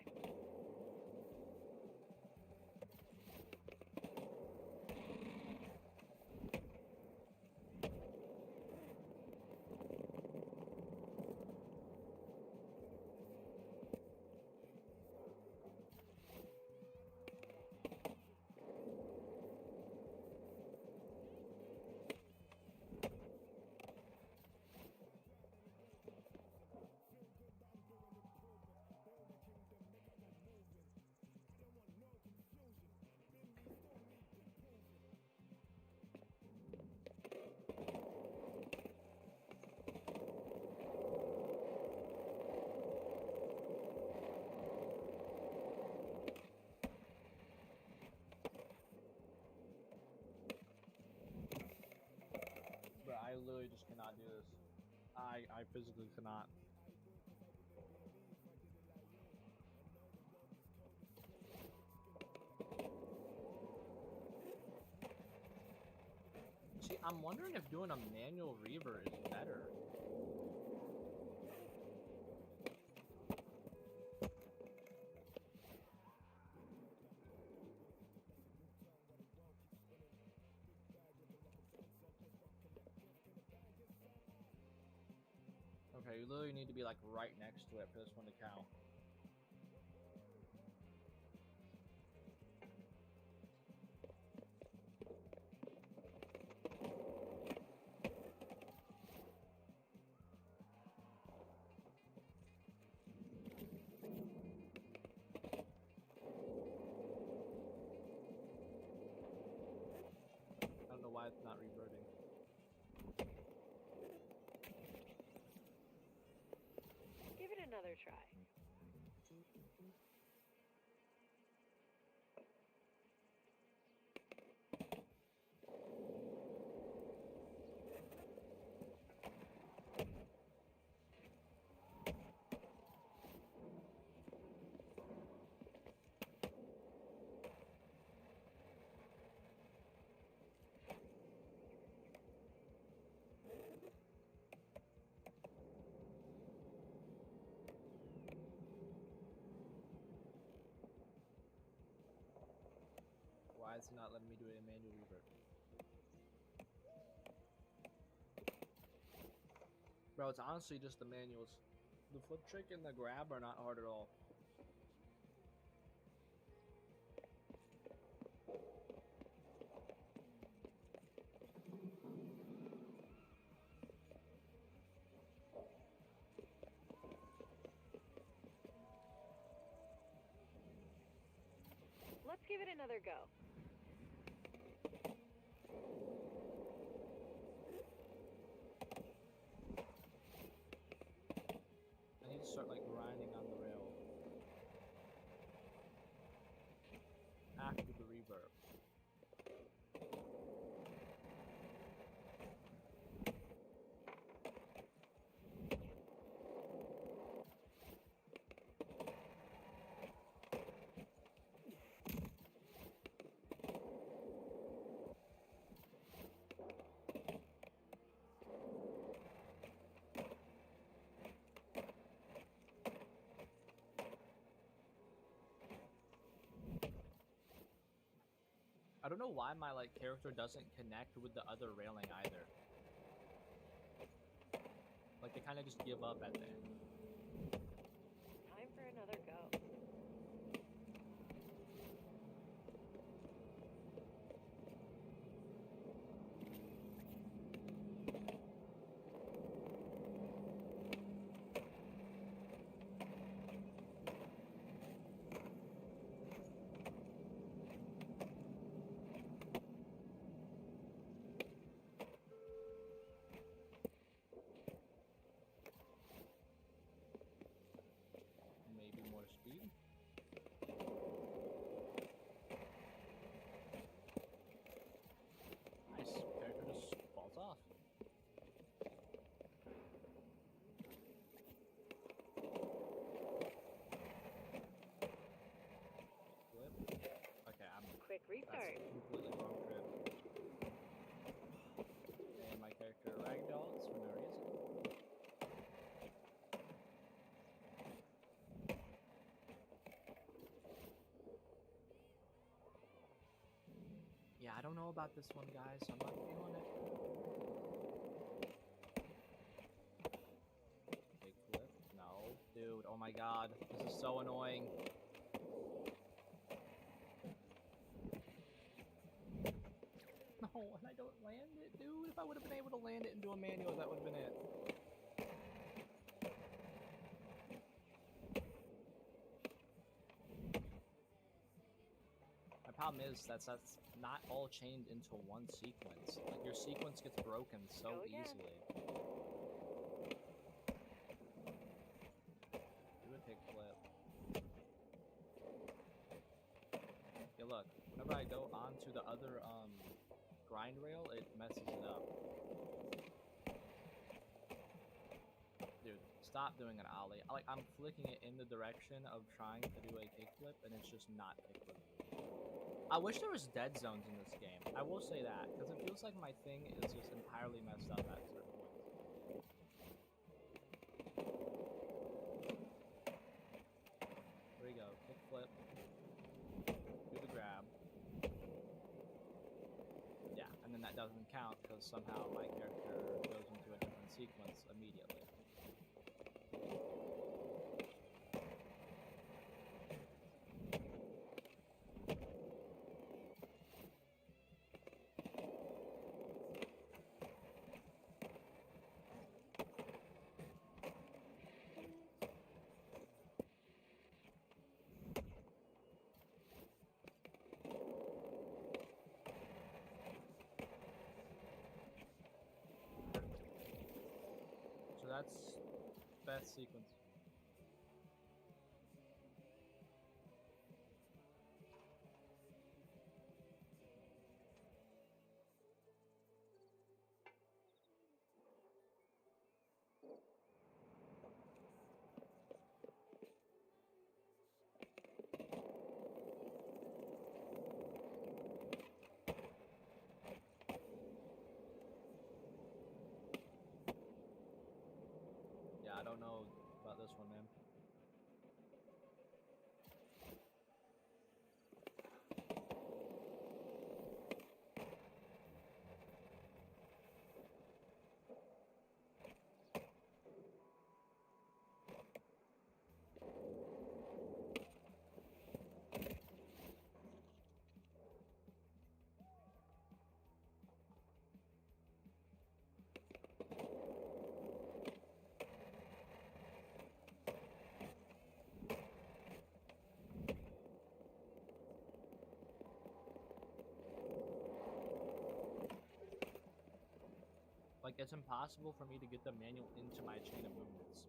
But I literally just cannot do this. I physically cannot. See, I'm wondering if doing a manual revert is better. Okay, you literally need to be like right next to it for this one to count. I don't know why it's not reverting. Give it another try. Why is it not letting me do a manual revert? Bro, it's honestly just the manuals. The flip trick and the grab are not hard at all. Let's give it another go. I need to start like grinding on the rail after the reverb. I don't know why my like character doesn't connect with the other railing either. Like they kind of just give up at the end. Time for another go. Restart. That's completely wrong trip. And my character ragdolls for no reason. Yeah, I don't know about this one, guys. I'm not feeling it. Big flip. No. Dude, oh my god. This is so annoying. No, and I don't land it, dude. If I would have been able to land it and do a manual, that would have been it. My problem is that's not all chained into one sequence. Like, your sequence gets broken so Go again. easily. Do a kick flip. Yeah, look. Whenever I go onto the other grind rail, it messes it up. Dude, stop doing an ollie. I'm flicking it in the direction of trying to do a kickflip, and it's just not kickflip. I wish there was dead zones in this game. I will say that, because it feels like my thing is just entirely messed up at certain points. Here we go. Kickflip. Do the grab. Yeah, and then that doesn't count because somehow my character goes into a different sequence immediately. So that's best sequence. Yeah, I don't know about this one, man. Like, it's impossible for me to get the manual into my chain of movements.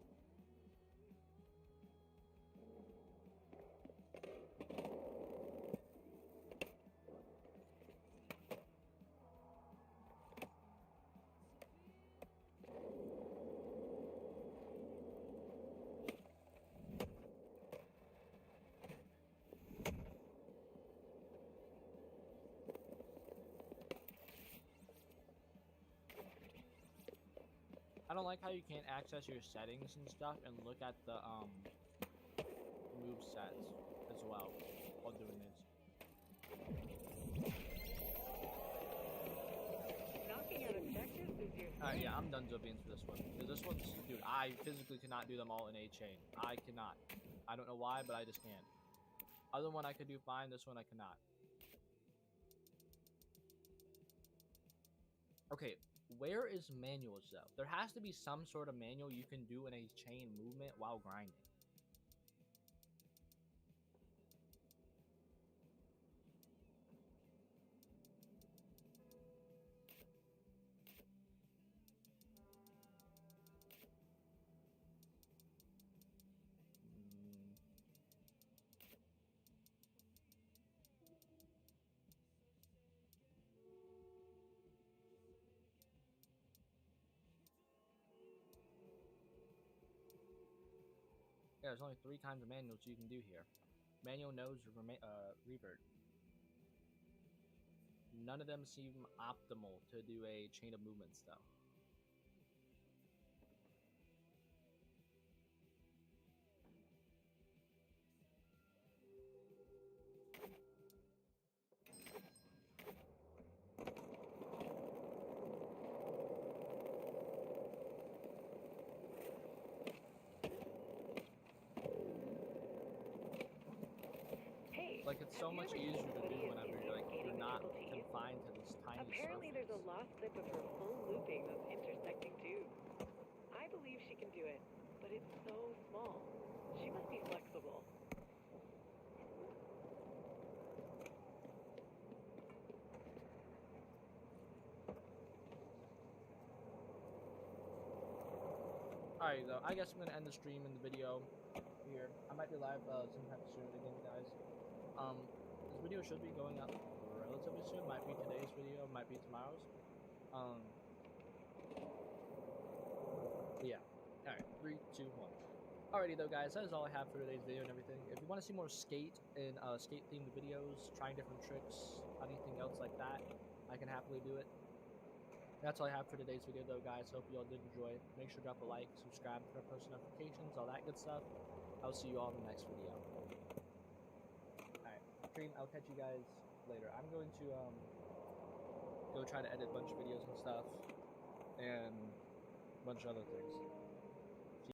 I don't like how you can't access your settings and stuff and look at the move sets as well while doing this. Knocking out objectives is your thing. Yeah, I'm done zooming into this one. Because this one's, dude, I physically cannot do them all in a chain. I cannot. I don't know why, but I just can't. Other one I could do fine, this one I cannot. Okay, where is manuals though? There has to be some sort of manual you can do in a chain movement while grinding. Mm. Yeah, there's only 3 kinds of manuals you can do here. Manual, nose, revert. none of them seem optimal to do a chain of movements though. Hey, Like it's so have you much ever easier seen to do somebody whenever you're like investigating you're the not Triple T's? confined to this tiny Apparently, there's surface. a lost clip of her full looping those intersecting tubes. I believe she can do it, but it's so small. She must be flexible. Alright, though, I guess I'm gonna end the stream and the video here. I might be live sometime soon again, guys. This video should be going up relatively soon. Might be today's video, might be tomorrow's. But yeah. Alright, 3, 2, 1. Alrighty though, guys, that is all I have for today's video and everything. If you want to see more skate and skate themed videos, trying different tricks, anything else like that, I can happily do it. That's all I have for today's video though, guys. Hope you all did enjoy. Make sure to drop a like, subscribe, turn on post notifications, all that good stuff. I'll see you all in the next video. Alright, stream, I'll catch you guys later. I'm going to go try to edit a bunch of videos and stuff and a bunch of other things.